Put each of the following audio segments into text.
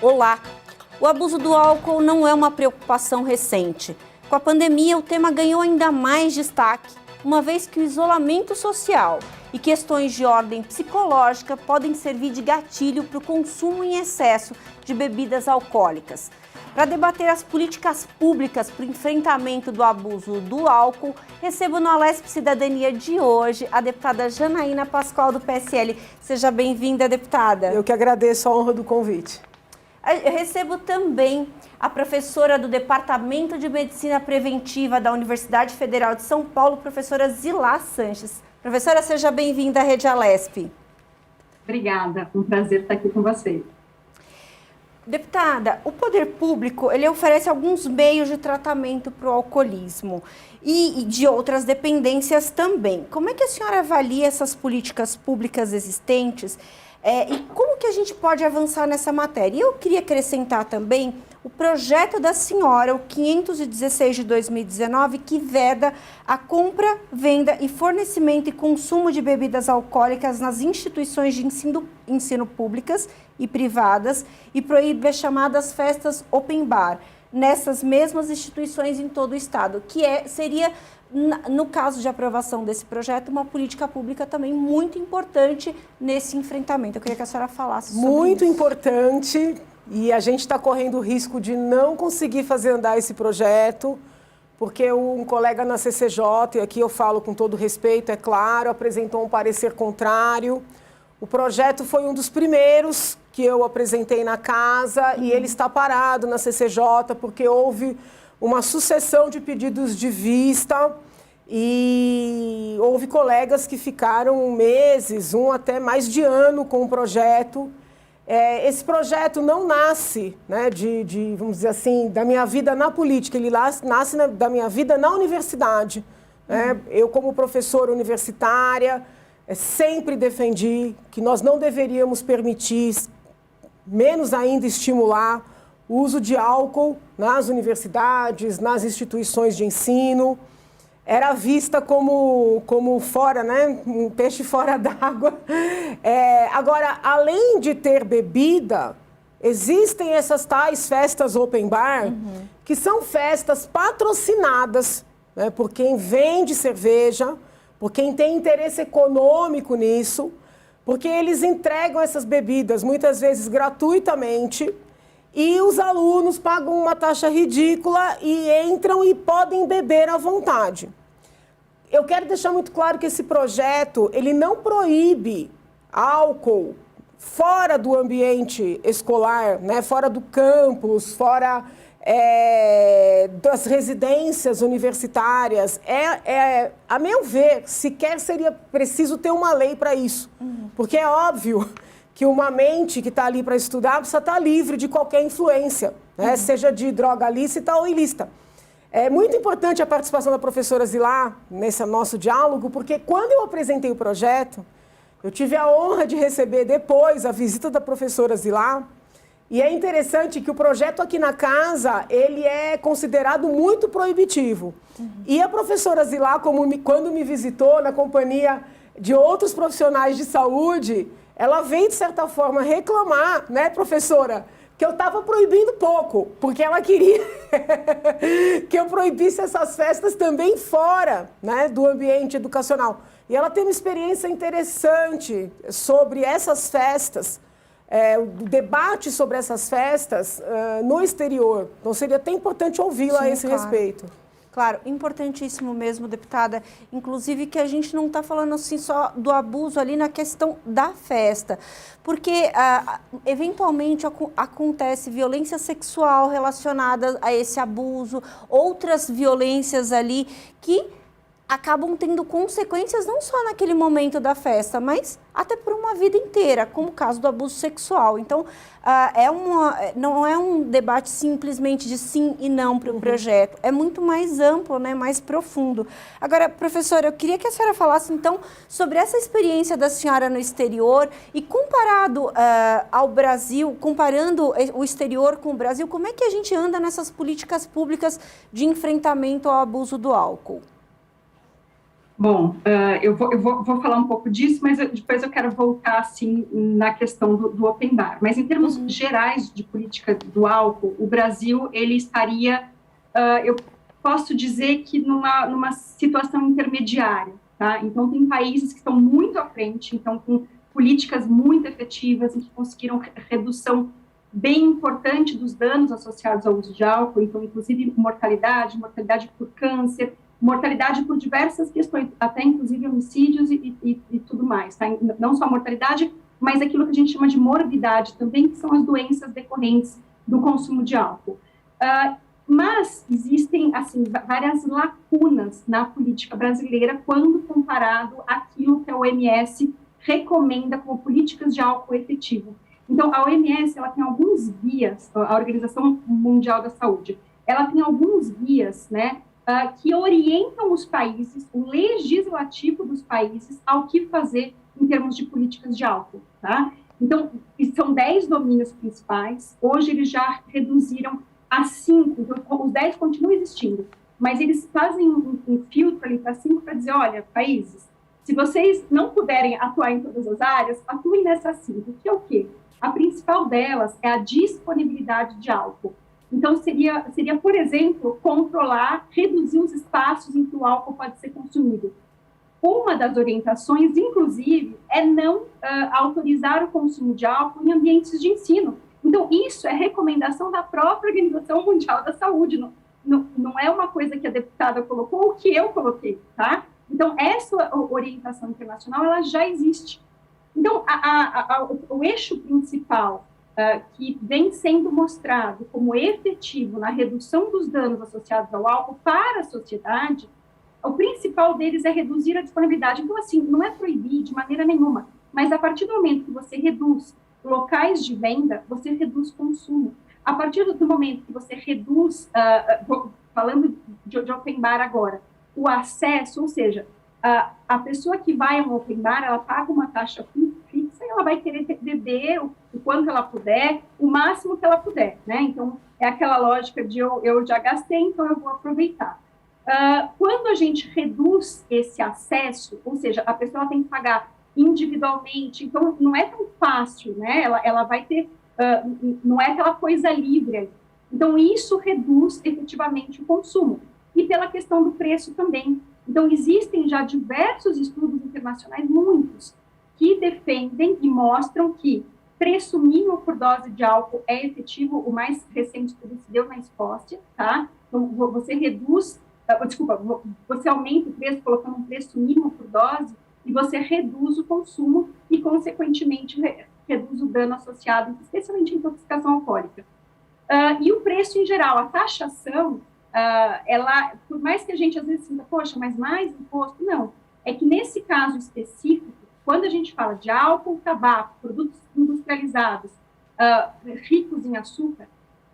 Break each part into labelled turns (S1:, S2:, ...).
S1: Olá! O abuso do álcool não é uma preocupação recente. Com a pandemia, o tema ganhou ainda mais destaque, uma vez que o isolamento social e questões de ordem psicológica podem servir de gatilho para o consumo em excesso de bebidas alcoólicas. Para debater as políticas públicas para o enfrentamento do abuso do álcool, recebo no Alesp Cidadania de hoje a deputada Janaína Pascoal, do PSL. Seja bem-vinda, deputada.
S2: Eu que agradeço a honra do convite.
S1: Eu recebo também a professora do Departamento de Medicina Preventiva da Universidade Federal de São Paulo, professora Zilá Sanches. Professora, seja bem-vinda à Rede Alesp.
S3: Obrigada, um prazer estar aqui com vocês.
S1: Deputada, o poder público ele oferece alguns meios de tratamento para o alcoolismo e de outras dependências também. Como é que a senhora avalia essas políticas públicas existentes e como que a gente pode avançar nessa matéria? E eu queria acrescentar também o projeto da senhora, o 516 de 2019, que veda a compra, venda e fornecimento e consumo de bebidas alcoólicas nas instituições de ensino públicas e privadas e proíbe as chamadas festas open bar nessas mesmas instituições em todo o estado, que seria, no caso de aprovação desse projeto, uma política pública também muito importante nesse enfrentamento. Eu queria que a senhora falasse sobre isso.
S2: Muito importante, e a gente está correndo o risco de não conseguir fazer andar esse projeto, porque um colega na CCJ, e aqui eu falo com todo respeito, é claro, apresentou um parecer contrário. O projeto foi um dos primeiros que eu apresentei na casa e ele está parado na CCJ porque houve uma sucessão de pedidos de vista e houve colegas que ficaram meses, até mais de ano com o projeto. Esse projeto não nasce, né, vamos dizer assim, da minha vida na política, ele nasce da minha vida na universidade. Né? Eu, como professora universitária, sempre defendi que nós não deveríamos permitir, menos ainda estimular, o uso de álcool nas universidades, nas instituições de ensino. Era vista como fora, né? Um peixe fora d'água. Agora, além de ter bebida, existem essas tais festas open bar, que são festas patrocinadas, né, por quem vende cerveja, por quem tem interesse econômico nisso, porque eles entregam essas bebidas muitas vezes gratuitamente e os alunos pagam uma taxa ridícula e entram e podem beber à vontade. Eu quero deixar muito claro que esse projeto, ele não proíbe álcool fora do ambiente escolar, né? Fora do campus, fora das residências universitárias. A meu ver, sequer seria preciso ter uma lei para isso. Porque é óbvio que uma mente que está ali para estudar precisa estar livre de qualquer influência, né? Seja de droga lícita ou ilícita. É muito importante a participação da professora Zilá nesse nosso diálogo, porque quando eu apresentei o projeto, eu tive a honra de receber depois a visita da professora Zilá. E é interessante que o projeto aqui na casa, ele é considerado muito proibitivo. E a professora Zilá, quando me visitou na companhia de outros profissionais de saúde, ela veio, de certa forma, reclamar, né, professora, que eu estava proibindo pouco, porque ela queria que eu proibisse essas festas também fora, né, do ambiente educacional. E ela tem uma experiência interessante sobre essas festas, o debate sobre essas festas no exterior. Então, seria até importante ouvi-la a esse respeito.
S1: Claro, importantíssimo mesmo, deputada. Inclusive que a gente não está falando assim só do abuso ali na questão da festa, porque eventualmente acontece violência sexual relacionada a esse abuso, outras violências ali que acabam tendo consequências não só naquele momento da festa, mas até por uma vida inteira, como o caso do abuso sexual. Então, não é um debate simplesmente de sim e não para o projeto, é muito mais amplo, né, mais profundo. Agora, professora, eu queria que a senhora falasse, então, sobre essa experiência da senhora no exterior e comparado ao Brasil, comparando o exterior com o Brasil, como é que a gente anda nessas políticas públicas de enfrentamento ao abuso do álcool?
S3: Bom, eu vou falar um pouco disso, mas depois eu quero voltar, assim, na questão do open bar. Mas, em termos gerais de política do álcool, o Brasil, ele estaria, eu posso dizer que numa situação intermediária, tá? Então, tem países que estão muito à frente, então, com políticas muito efetivas, e que conseguiram redução bem importante dos danos associados ao uso de álcool, então, inclusive, mortalidade por câncer, mortalidade por diversas questões, até inclusive homicídios e tudo mais, tá? Não só a mortalidade, mas aquilo que a gente chama de morbidade também, que são as doenças decorrentes do consumo de álcool. Mas existem, assim, várias lacunas na política brasileira quando comparado àquilo que a OMS recomenda como políticas de álcool efetivo. Então, a OMS, ela tem alguns guias, a Organização Mundial da Saúde, ela tem alguns guias, né, que orientam os países, o legislativo dos países, ao que fazer em termos de políticas de álcool, tá? Então, são 10 domínios principais, hoje eles já reduziram a 5, então os 10 continuam existindo, mas eles fazem um filtro ali para 5 para dizer, olha, países, se vocês não puderem atuar em todas as áreas, atuem nessas 5, que é o quê? A principal delas é a disponibilidade de álcool. Então, seria, por exemplo, controlar, reduzir os espaços em que o álcool pode ser consumido. Uma das orientações, inclusive, é não autorizar o consumo de álcool em ambientes de ensino. Então, isso é recomendação da própria Organização Mundial da Saúde, não é uma coisa que a deputada colocou ou que eu coloquei, tá? Então, essa orientação internacional, ela já existe. Então, o eixo principal que vem sendo mostrado como efetivo na redução dos danos associados ao álcool para a sociedade, o principal deles é reduzir a disponibilidade. Então, assim, não é proibir de maneira nenhuma, mas a partir do momento que você reduz locais de venda, você reduz consumo. A partir do momento que você reduz, falando de open bar agora, o acesso, ou seja, a pessoa que vai a um open bar, ela paga uma taxa fixa e ela vai querer beber o quanto ela puder, o máximo que ela puder, né? Então, é aquela lógica de eu já gastei, então eu vou aproveitar. Quando a gente reduz esse acesso, ou seja, a pessoa tem que pagar individualmente, então não é tão fácil, né? Ela vai ter, não é aquela coisa livre. Então, isso reduz efetivamente o consumo. E pela questão do preço também. Então, existem já diversos estudos internacionais, muitos, que defendem e mostram que preço mínimo por dose de álcool é efetivo. O mais recente estudo se deu na Escócia, tá? Então, você reduz, você aumenta o preço colocando um preço mínimo por dose e você reduz o consumo e, consequentemente, reduz o dano associado, especialmente à intoxicação alcoólica. E o preço em geral, a taxação, ela, por mais que a gente às vezes sinta, poxa, mas mais imposto, não. É que nesse caso específico, quando a gente fala de álcool, tabaco, produtos industrializados, ricos em açúcar,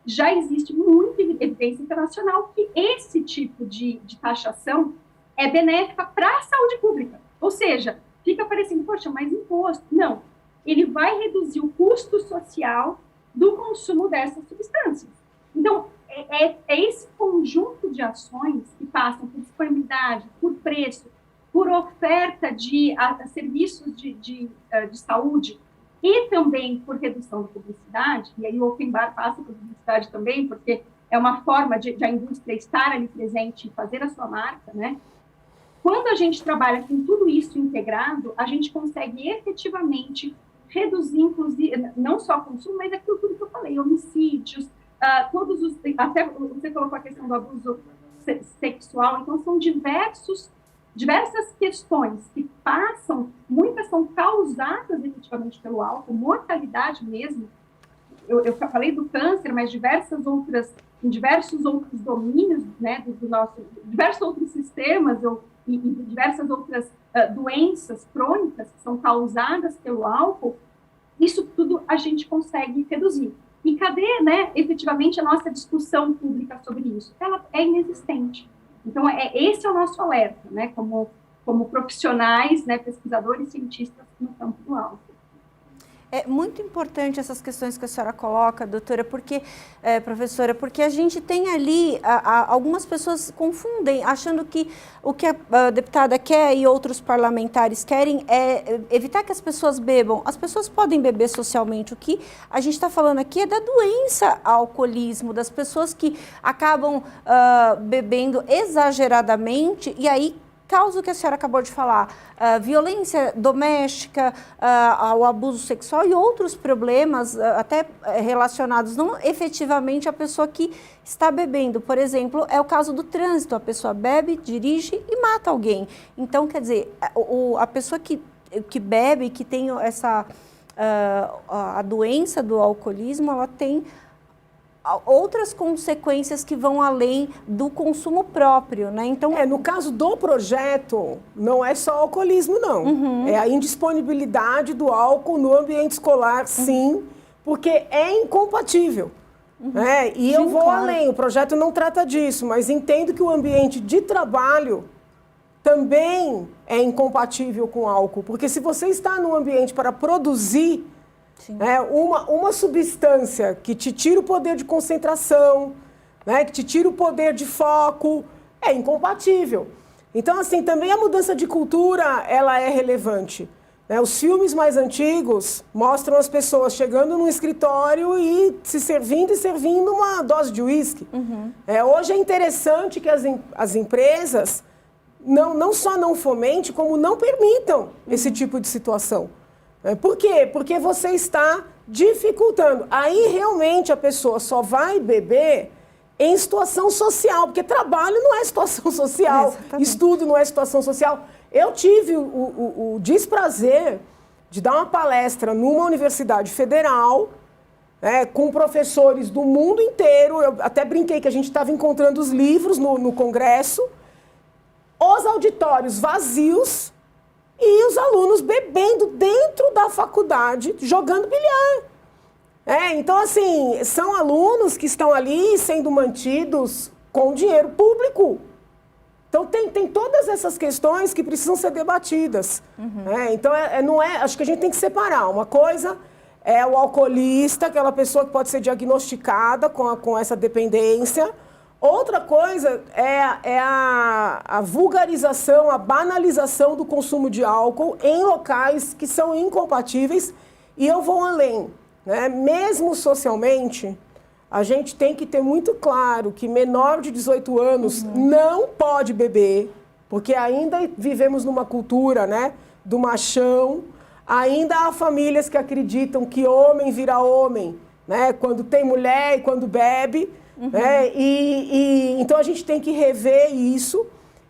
S3: já existe muita evidência internacional que esse tipo de taxação é benéfica para a saúde pública. Ou seja, fica parecendo, poxa, mais imposto. Não, ele vai reduzir o custo social do consumo dessas substâncias. Então, é esse conjunto de ações que passam por disponibilidade, por preço, por oferta de serviços de saúde e também por redução da publicidade, e aí o open bar passa por publicidade também, porque é uma forma de a indústria estar ali presente e fazer a sua marca, né? Quando a gente trabalha com tudo isso integrado, a gente consegue efetivamente reduzir, inclusive, não só o consumo, mas aquilo tudo que eu falei, homicídios, todos os... Até você colocou a questão do abuso sexual, então são diversas questões que passam, muitas são causadas efetivamente pelo álcool, mortalidade mesmo. Eu falei do câncer, mas em diversos outros domínios, né, diversos outros sistemas e diversas outras doenças crônicas que são causadas pelo álcool, isso tudo a gente consegue reduzir. E cadê, né, efetivamente, a nossa discussão pública sobre isso? Ela é inexistente. Então, esse é o nosso alerta, né, como profissionais, né, pesquisadores, cientistas no campo do álcool.
S1: É muito importante essas questões que a senhora coloca, doutora, porque, professora, porque a gente tem ali, algumas pessoas confundem, achando que o que a deputada quer e outros parlamentares querem é evitar que as pessoas bebam. As pessoas podem beber socialmente. O que a gente está falando aqui é da doença alcoolismo, das pessoas que acabam bebendo exageradamente e aí causa o que a senhora acabou de falar, violência doméstica, o abuso sexual e outros problemas até relacionados não efetivamente à pessoa que está bebendo. Por exemplo, é o caso do trânsito, a pessoa bebe, dirige e mata alguém. Então, quer dizer, a pessoa que bebe, que tem a doença do alcoolismo, ela tem outras consequências que vão além do consumo próprio, né? Então,
S2: no caso do projeto, não é só alcoolismo, não. É a indisponibilidade do álcool no ambiente escolar, sim, porque é incompatível. Né? E eu vou além, o projeto não trata disso, mas entendo que o ambiente de trabalho também é incompatível com álcool, porque se você está num ambiente para produzir uma substância que te tira o poder de concentração, né, que te tira o poder de foco, é incompatível. Então, assim, também a mudança de cultura, ela é relevante. Né? Os filmes mais antigos mostram as pessoas chegando num escritório e se servindo uma dose de uísque. Hoje é interessante que as empresas não só não fomentem, como não permitam esse tipo de situação. Por quê? Porque você está dificultando. Aí, realmente, a pessoa só vai beber em situação social, porque trabalho não é situação social, estudo não é situação social. Eu tive o desprazer de dar uma palestra numa universidade federal, com professores do mundo inteiro. Eu até brinquei que a gente estava encontrando os livros no congresso, os auditórios vazios, e os alunos bebendo dentro da faculdade, jogando bilhar. Então, assim, são alunos que estão ali sendo mantidos com dinheiro público. Então, tem todas essas questões que precisam ser debatidas. Então, acho que a gente tem que separar. Uma coisa é o alcoolista, aquela pessoa que pode ser diagnosticada com essa dependência. Outra coisa é a vulgarização, a banalização do consumo de álcool em locais que são incompatíveis. E eu vou além. Né? Mesmo socialmente, a gente tem que ter muito claro que menor de 18 anos não pode beber, porque ainda vivemos numa cultura, né, do machão. Ainda há famílias que acreditam que homem vira homem, né, quando tem mulher e quando bebe. Então a gente tem que rever isso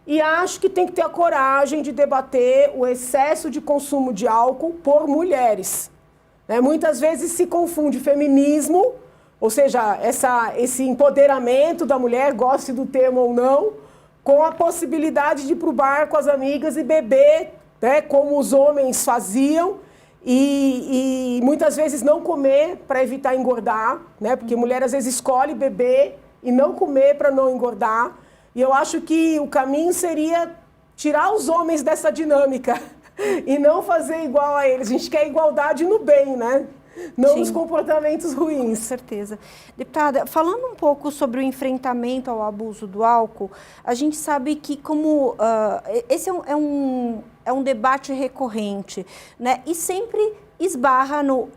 S2: e acho que tem que ter a coragem de debater o excesso de consumo de álcool por mulheres. Muitas vezes se confunde feminismo, ou seja, esse empoderamento da mulher, goste do termo ou não, com a possibilidade de ir para o bar com as amigas e beber, né, como os homens faziam. E muitas vezes não comer para evitar engordar, né? Porque mulher às vezes escolhe beber e não comer para não engordar. E eu acho que o caminho seria tirar os homens dessa dinâmica e não fazer igual a eles. A gente quer igualdade no bem, né? Não nos comportamentos ruins.
S1: Com certeza. Deputada, falando um pouco sobre o enfrentamento ao abuso do álcool, a gente sabe que como esse é um debate recorrente, né? E sempre esbarra no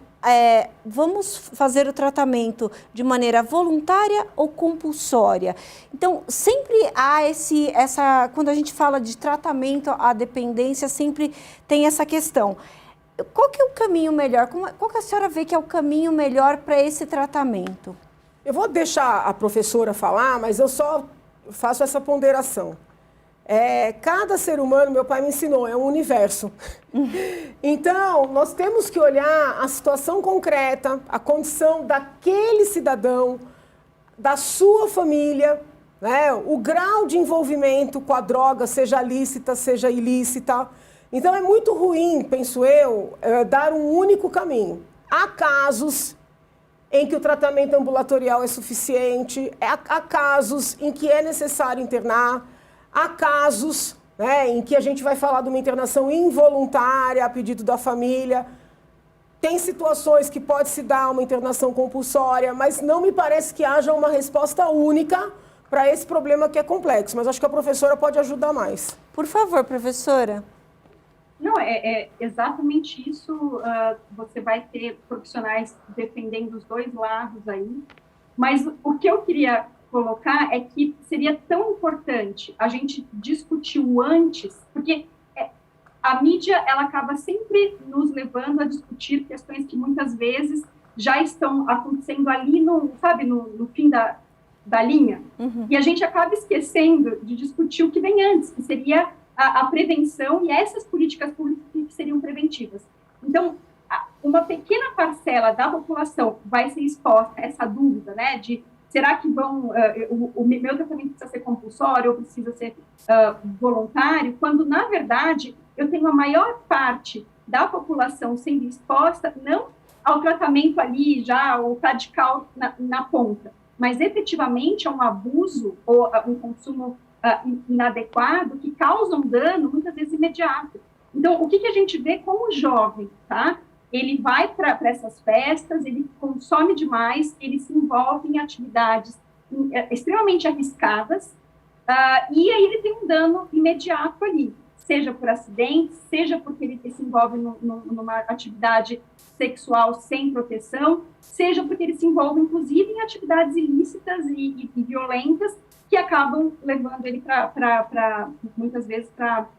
S1: vamos fazer o tratamento de maneira voluntária ou compulsória. Então, sempre há quando a gente fala de tratamento à dependência, sempre tem essa questão. Qual que é o caminho melhor? Qual que a senhora vê que é o caminho melhor para esse tratamento?
S2: Eu vou deixar a professora falar, mas eu só faço essa ponderação. Cada ser humano, meu pai me ensinou, é um universo. Então, nós temos que olhar a situação concreta, a condição daquele cidadão, da sua família, né? O grau de envolvimento com a droga, seja lícita, seja ilícita. Então, é muito ruim, penso eu, dar um único caminho. Há casos em que o tratamento ambulatorial é suficiente, há casos em que é necessário internar, há casos, né, em que a gente vai falar de uma internação involuntária a pedido da família. Tem situações que pode se dar uma internação compulsória, mas não me parece que haja uma resposta única para esse problema que é complexo. Mas acho que a professora pode ajudar mais.
S1: Por favor, professora.
S3: Não, é exatamente isso. Você vai ter profissionais defendendo os dois lados aí. Mas o que eu queria colocar é que seria tão importante a gente discutir o antes, porque a mídia ela acaba sempre nos levando a discutir questões que muitas vezes já estão acontecendo ali no fim da linha. Uhum. E a gente acaba esquecendo de discutir o que vem antes, que seria a prevenção e essas políticas públicas que seriam preventivas. Então, uma pequena parcela da população vai ser exposta a essa dúvida, né, de será que o meu tratamento precisa ser compulsório ou precisa ser voluntário, quando, na verdade, eu tenho a maior parte da população sendo exposta não ao tratamento ali, já o radical na ponta, mas efetivamente a um abuso ou a um consumo inadequado que causa um dano, muitas vezes, imediato. Então, o que a gente vê como jovem, tá? Ele vai para essas festas, ele consome demais, ele se envolve em atividades extremamente arriscadas, e aí ele tem um dano imediato ali, seja por acidente, seja porque ele se envolve numa atividade sexual sem proteção, seja porque ele se envolve, inclusive, em atividades ilícitas e violentas, que acabam levando ele muitas vezes, para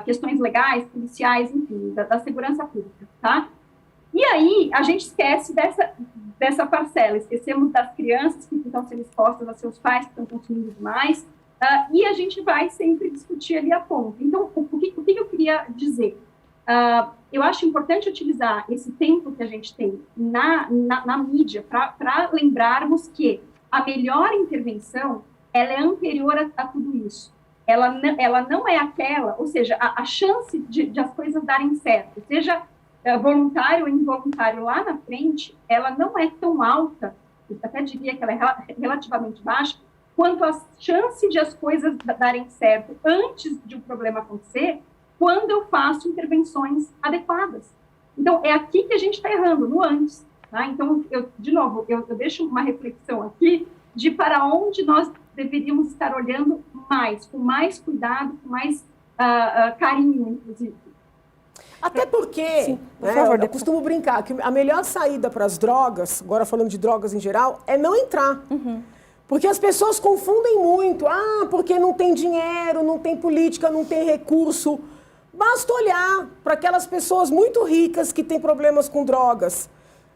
S3: questões legais, policiais, enfim, da segurança pública, tá? E aí, a gente esquece dessa parcela, esquecemos das crianças que estão sendo expostas a seus pais que estão consumindo demais, e a gente vai sempre discutir ali a ponta. Então, o que eu queria dizer? Eu acho importante utilizar esse tempo que a gente tem na mídia para lembrarmos que a melhor intervenção ela é anterior a tudo isso. Ela não é aquela, ou seja, a chance de as coisas darem certo, seja voluntário ou involuntário lá na frente, ela não é tão alta, eu até diria que ela é relativamente baixa, quanto a chance de as coisas darem certo antes de um problema acontecer, quando eu faço intervenções adequadas. Então, é aqui que a gente está errando, no antes. Tá? Então, de novo, eu deixo uma reflexão aqui de para onde nós deveríamos estar olhando mais, com mais cuidado, com mais carinho, inclusive.
S2: Até porque,
S1: sim, por
S2: né,
S1: favor,
S2: eu costumo brincar que a melhor saída para as drogas, agora falando de drogas em geral, é não entrar. Uhum. Porque as pessoas confundem muito. Porque não tem dinheiro, não tem política, não tem recurso. Basta olhar para aquelas pessoas muito ricas que têm problemas com drogas.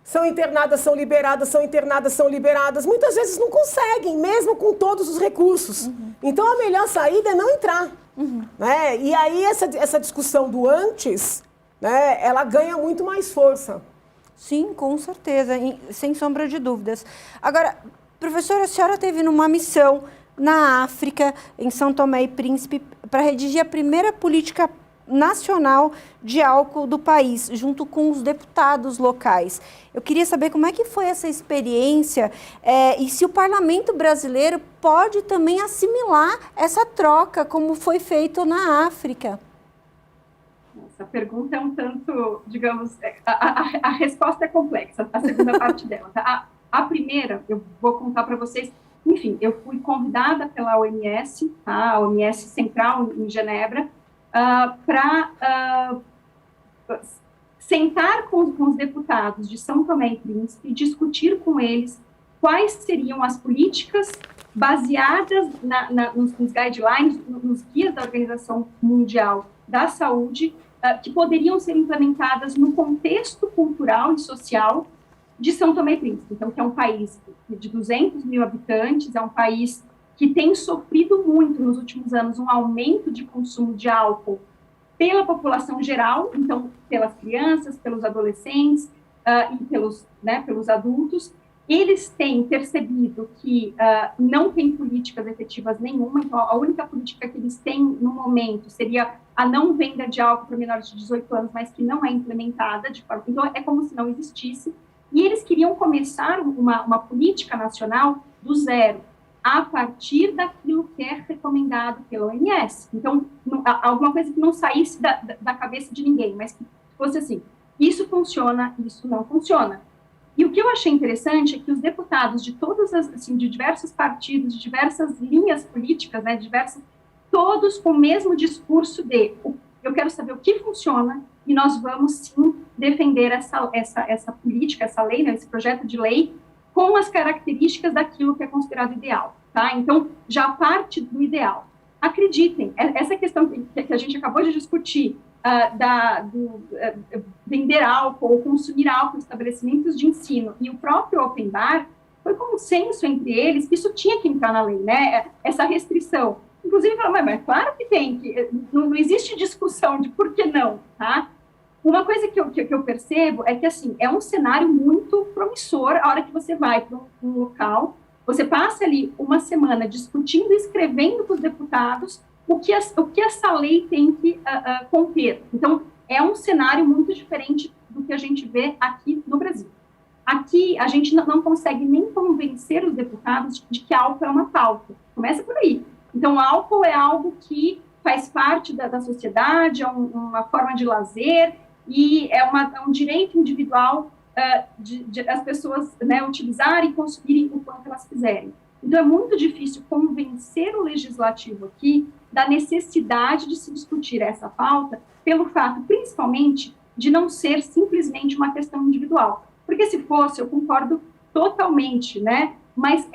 S2: São internadas, são liberadas, são internadas, são liberadas. Muitas vezes não conseguem, mesmo com todos os recursos. Uhum. Então, a melhor saída é não entrar. Uhum. Né? E aí, essa discussão do antes, né, ela ganha muito mais força.
S1: Sim, com certeza, sem sombra de dúvidas. Agora, professora, a senhora esteve numa missão na África, em São Tomé e Príncipe, para redigir a primeira política nacional de álcool do país, junto com os deputados locais. Eu queria saber como é que foi essa experiência e se o parlamento brasileiro pode também assimilar essa troca, como foi feito na África.
S3: Essa pergunta é um tanto, digamos, a resposta é complexa, a segunda parte dela. Tá? A primeira, eu vou contar para vocês, enfim, eu fui convidada pela OMS, tá? A OMS Central em Genebra, para sentar com os deputados de São Tomé e Príncipe e discutir com eles quais seriam as políticas baseadas nos guidelines, nos guias da Organização Mundial da Saúde, que poderiam ser implementadas no contexto cultural e social de São Tomé e Príncipe. Então, que é um país de 200 mil habitantes, é um país que tem sofrido muito nos últimos anos um aumento de consumo de álcool pela população geral, então pelas crianças, pelos adolescentes e pelos adultos. Eles têm percebido que não tem políticas efetivas nenhuma, então a única política que eles têm no momento seria a não venda de álcool para menores de 18 anos, mas que não é implementada, então é como se não existisse. E eles queriam começar uma política nacional do zero, a partir daquilo que é recomendado pela OMS. Então, alguma coisa que não saísse da cabeça de ninguém, mas que fosse assim. isso funciona, isso não funciona. E o que eu achei interessante é que os deputados de todas as, assim, de diversos partidos, de diversas linhas políticas, né, todos com o mesmo discurso de eu quero saber o que funciona e nós vamos sim defender essa política, essa lei, né, esse projeto de lei com as características daquilo que é considerado ideal, tá? Então, já parte do ideal. Acreditem, essa questão que a gente acabou de discutir, vender álcool ou consumir álcool em estabelecimentos de ensino e o próprio open bar, foi consenso entre eles que isso tinha que entrar na lei, né? Essa restrição. Inclusive, mas claro que tem, não existe discussão de por que não, tá? Uma coisa que eu percebo é que, assim, é um cenário muito promissor a hora que você vai para um local, você passa ali uma semana discutindo e escrevendo com os deputados o que essa lei tem que conter. Então, é um cenário muito diferente do que a gente vê aqui no Brasil. Aqui, a gente não consegue nem convencer os deputados de que álcool é uma pauta. Começa por aí. Então, álcool é algo que faz parte da sociedade, é uma forma de lazer e é um direito individual de as pessoas, né, utilizarem e consumirem o quanto elas quiserem. Então, é muito difícil convencer o legislativo aqui da necessidade de se discutir essa pauta pelo fato, principalmente, de não ser simplesmente uma questão individual. Porque se fosse, eu concordo totalmente, né? Mas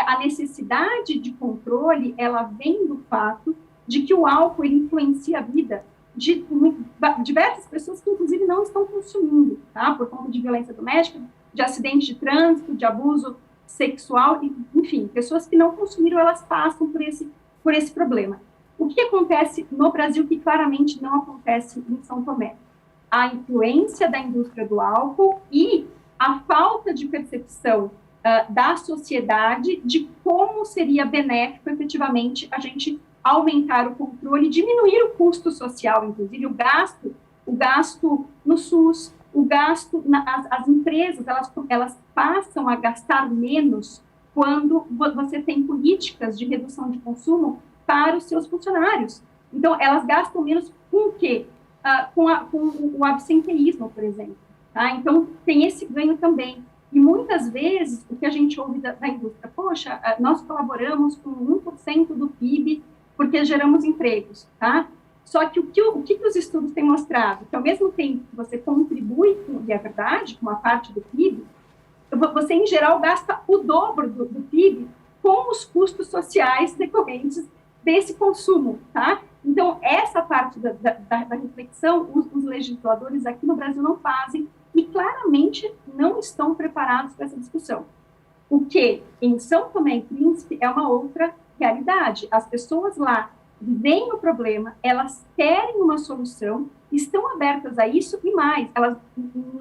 S3: a necessidade de controle, ela vem do fato de que o álcool ele influencia a vida de diversas pessoas que, inclusive, não estão consumindo, tá? Por conta de violência doméstica, de acidente de trânsito, de abuso sexual, enfim, pessoas que não consumiram, elas passam por esse problema. O que acontece no Brasil que claramente não acontece em São Tomé? A influência da indústria do álcool e a falta de percepção da sociedade de como seria benéfico, efetivamente, a gente aumentar o controle e diminuir o custo social, inclusive o gasto no SUS, o gasto, as empresas, elas passam a gastar menos quando você tem políticas de redução de consumo para os seus funcionários. Então, elas gastam menos com o quê? Com o absenteísmo, por exemplo. Tá? Então, tem esse ganho também. E muitas vezes, o que a gente ouve da indústria, poxa, nós colaboramos com 1% do PIB porque geramos empregos, tá? Só que o que os estudos têm mostrado? Que ao mesmo tempo que você contribui, e é verdade, com uma parte do PIB, você, em geral, gasta o dobro do PIB com os custos sociais decorrentes desse consumo, tá? Então, essa parte da reflexão, os legisladores aqui no Brasil não fazem e claramente não estão preparados para essa discussão. O que, em São Tomé e Príncipe, é uma outra realidade. As pessoas lá veem o problema, elas querem uma solução, estão abertas a isso e mais, elas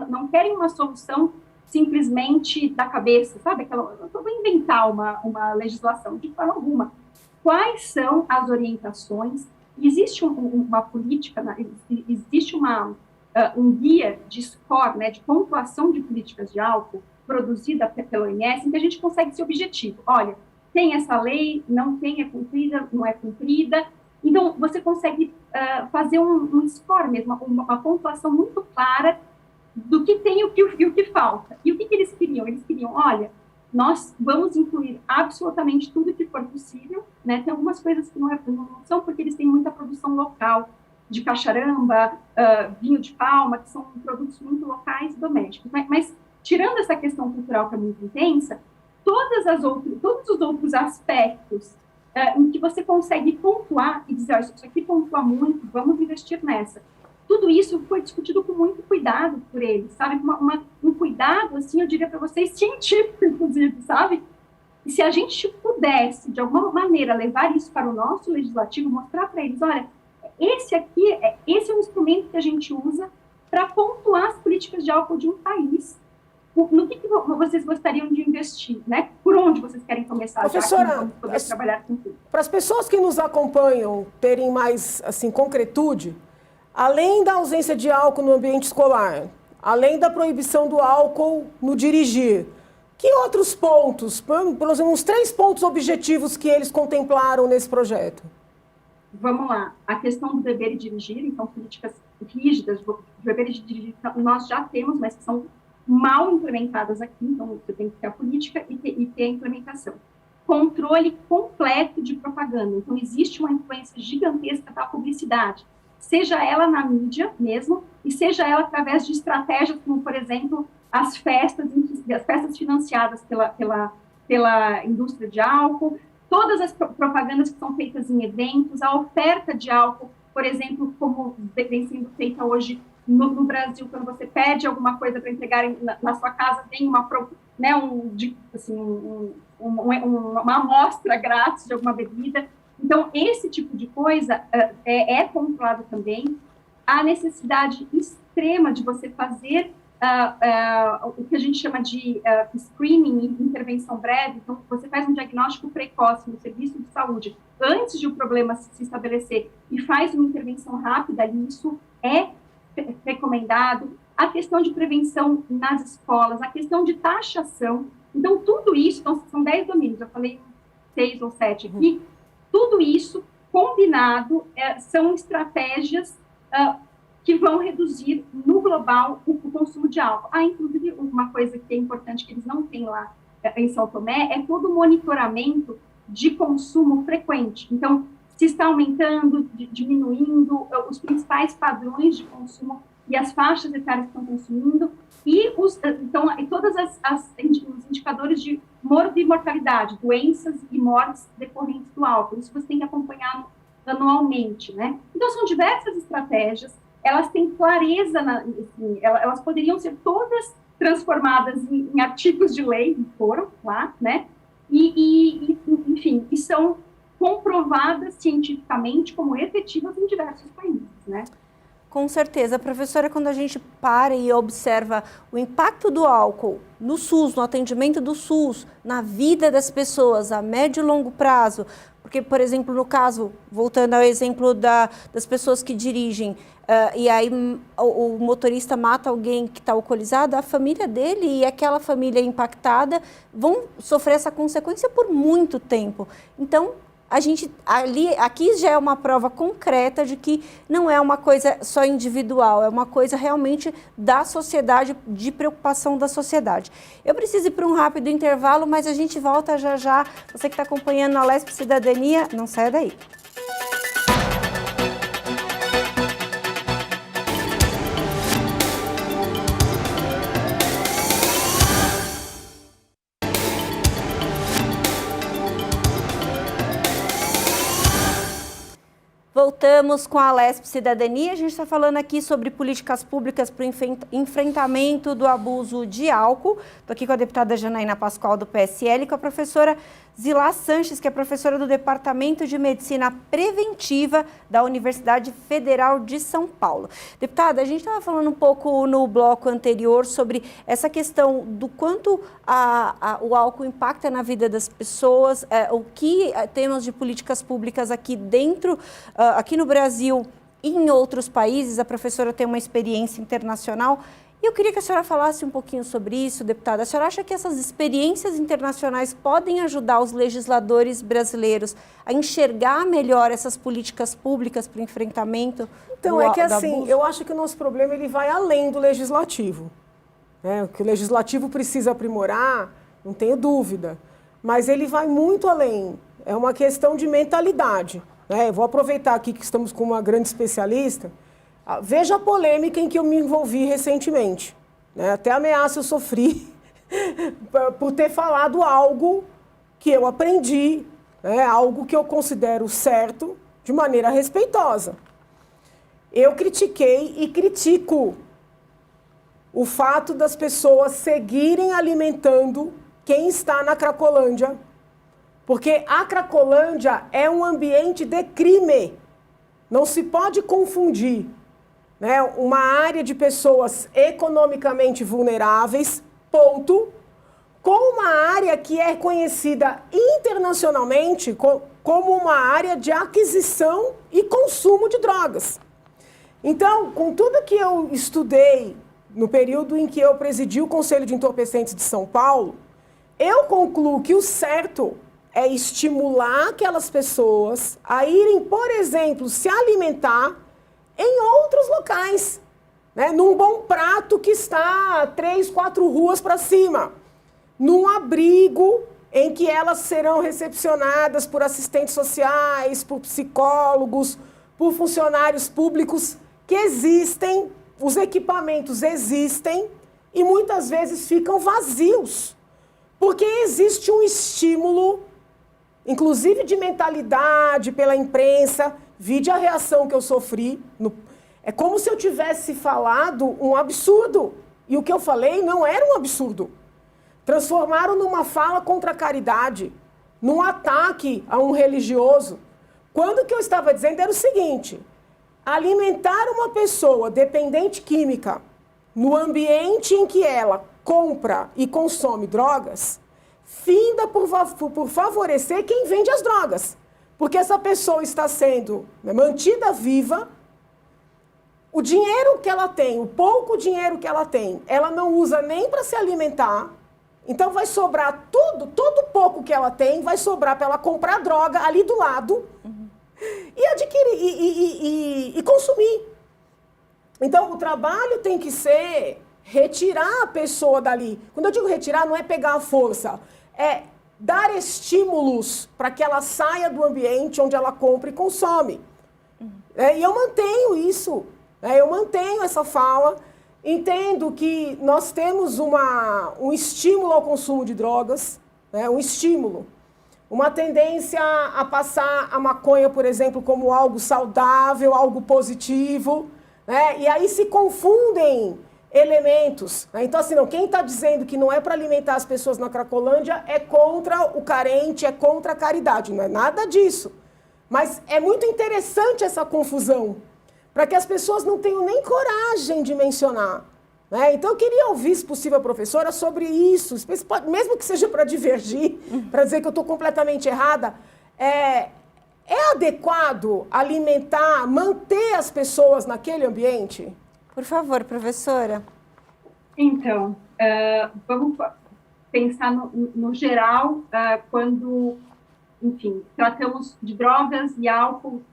S3: não querem uma solução simplesmente da cabeça, sabe? Eu vou inventar uma legislação, de forma alguma. Quais são as orientações? Existe uma política, existe um guia de score, né, de pontuação de políticas de álcool, produzida pela OMS, em que a gente consegue esse objetivo. Olha, tem essa lei, não tem, é cumprida, não é cumprida. Então, você consegue fazer um score mesmo, uma pontuação muito clara do que tem e o que falta. E o que eles queriam? Eles queriam, olha, nós vamos incluir absolutamente tudo que for possível, né? Tem algumas coisas que não são, porque eles têm muita produção local, de caxaramba, vinho de palma, que são produtos muito locais e domésticos. Mas tirando essa questão cultural que é muito intensa, todos os outros aspectos em que você consegue pontuar e dizer, isso aqui pontua muito, vamos investir nessa. Tudo isso foi discutido com muito cuidado por eles, sabe? Um cuidado, assim, eu diria para vocês, científico, inclusive, sabe? E se a gente pudesse, de alguma maneira, levar isso para o nosso legislativo, mostrar para eles, olha, esse é um instrumento que a gente usa para pontuar as políticas de álcool de um país. No que vocês gostariam de investir, né? Por onde vocês querem começar?
S2: Professora,
S3: poder trabalhar com tudo.
S2: Para as pessoas que nos acompanham terem mais, assim, concretude, além da ausência de álcool no ambiente escolar, além da proibição do álcool no dirigir, que outros pontos, pelo menos uns 3 pontos objetivos que eles contemplaram nesse projeto?
S3: Vamos lá. A questão do beber e dirigir, então políticas rígidas, deveres de diligência, nós já temos, mas que são mal implementadas aqui, então você tem que ter a política e ter a implementação. Controle completo de propaganda, então existe uma influência gigantesca da publicidade, seja ela na mídia mesmo, e seja ela através de estratégias como, por exemplo, as festas financiadas pela indústria de álcool, todas as propagandas que são feitas em eventos, a oferta de álcool, por exemplo, como vem sendo feita hoje no Brasil, quando você pede alguma coisa para entregar na sua casa, tem uma amostra grátis de alguma bebida. Então, esse tipo de coisa é controlado também. A necessidade extrema de você fazer o que a gente chama de screening, intervenção breve. Então, você faz um diagnóstico precoce no serviço de saúde, antes de o problema se estabelecer, e faz uma intervenção rápida, e isso é recomendado. A questão de prevenção nas escolas, a questão de taxação. Então, tudo isso, então, são 10 domínios, eu falei 6 ou 7 aqui, tudo isso combinado são estratégias que vão reduzir no global o consumo de álcool. Inclusive, uma coisa que é importante que eles não têm lá em São Tomé é todo o monitoramento de consumo frequente. Então, se está aumentando, diminuindo, os principais padrões de consumo e as faixas etárias que estão consumindo, e todos os indicadores de mortalidade, doenças e mortes decorrentes do álcool. Isso você tem que acompanhar anualmente, né? Então, são diversas estratégias, elas têm clareza, elas poderiam ser todas transformadas em artigos de lei, e foram lá, né? Enfim, e são comprovadas cientificamente como efetivas em diversos países, né?
S1: Com certeza. Professora, quando a gente para e observa o impacto do álcool no SUS, no atendimento do SUS, na vida das pessoas a médio e longo prazo, porque, por exemplo, no caso, voltando ao exemplo das pessoas que dirigem, e aí o motorista mata alguém que está alcoolizado, a família dele e aquela família impactada vão sofrer essa consequência por muito tempo. Então, aqui já é uma prova concreta de que não é uma coisa só individual, é uma coisa realmente da sociedade, de preocupação da sociedade. Eu preciso ir para um rápido intervalo, mas a gente volta já já. Você que está acompanhando a Alesp Cidadania, não saia daí. Voltamos com a Alesp Cidadania. A gente está falando aqui sobre políticas públicas para o enfrentamento do abuso de álcool. Estou aqui com a deputada Janaína Pascoal, do PSL, e com a professora Zilá Sanches, que é professora do Departamento de Medicina Preventiva da Universidade Federal de São Paulo. Deputada, a gente estava falando um pouco no bloco anterior sobre essa questão do quanto o álcool impacta na vida das pessoas, o que temos de políticas públicas aqui dentro, aqui no Brasil e em outros países. A professora tem uma experiência internacional. E eu queria que a senhora falasse um pouquinho sobre isso, deputada. A senhora acha que essas experiências internacionais podem ajudar os legisladores brasileiros a enxergar melhor essas políticas públicas para o enfrentamento
S2: do abuso? Eu acho que o nosso problema ele vai além do legislativo. O que o legislativo precisa aprimorar, não tenho dúvida, mas ele vai muito além. É uma questão de mentalidade. Eu vou aproveitar aqui que estamos com uma grande especialista. Veja a polêmica em que eu me envolvi recentemente. Até ameaça eu sofri por ter falado algo que eu aprendi, algo que eu considero certo, de maneira respeitosa. Eu critiquei e critico o fato das pessoas seguirem alimentando quem está na Cracolândia, porque a Cracolândia é um ambiente de crime. Não se pode confundir uma área de pessoas economicamente vulneráveis, ponto, com uma área que é conhecida internacionalmente como uma área de aquisição e consumo de drogas. Então, com tudo que eu estudei no período em que eu presidi o Conselho de Entorpecentes de São Paulo, eu concluo que o certo é estimular aquelas pessoas a irem, por exemplo, se alimentar em outros locais, né? Num bom prato que está 3, 4 ruas para cima, num abrigo em que elas serão recepcionadas por assistentes sociais, por psicólogos, por funcionários públicos que existem, os equipamentos existem e muitas vezes ficam vazios, porque existe um estímulo, inclusive de mentalidade pela imprensa. Vide a reação que eu sofri. É como se eu tivesse falado um absurdo. E o que eu falei não era um absurdo. Transformaram numa fala contra a caridade, num ataque a um religioso. Quando o que eu estava dizendo era o seguinte: alimentar uma pessoa dependente química no ambiente em que ela compra e consome drogas, finda por favorecer quem vende as drogas. Porque essa pessoa está sendo, né, mantida viva, o dinheiro que ela tem, o pouco dinheiro que ela tem, ela não usa nem para se alimentar, então vai sobrar tudo, todo o pouco que ela tem, vai sobrar para ela comprar droga ali do lado e adquirir, e consumir. Então o trabalho tem que ser retirar a pessoa dali. Quando eu digo retirar, não é pegar a força, é dar estímulos para que ela saia do ambiente onde ela compra e consome. E eu mantenho isso, eu mantenho essa fala, entendo que nós temos um estímulo ao consumo de drogas, um estímulo, uma tendência a passar a maconha, por exemplo, como algo saudável, algo positivo, e aí se confundem elementos. Então, assim, não, quem está dizendo que não é para alimentar as pessoas na Cracolândia é contra o carente, é contra a caridade. Não é nada disso. Mas é muito interessante essa confusão, para que as pessoas não tenham nem coragem de mencionar. Então, eu queria ouvir, se possível, a professora sobre isso, mesmo que seja para divergir, para dizer que eu estou completamente errada. É adequado alimentar, manter as pessoas naquele ambiente?
S1: Por favor, professora.
S3: Então, vamos pensar no geral, quando, enfim, tratamos de drogas e álcool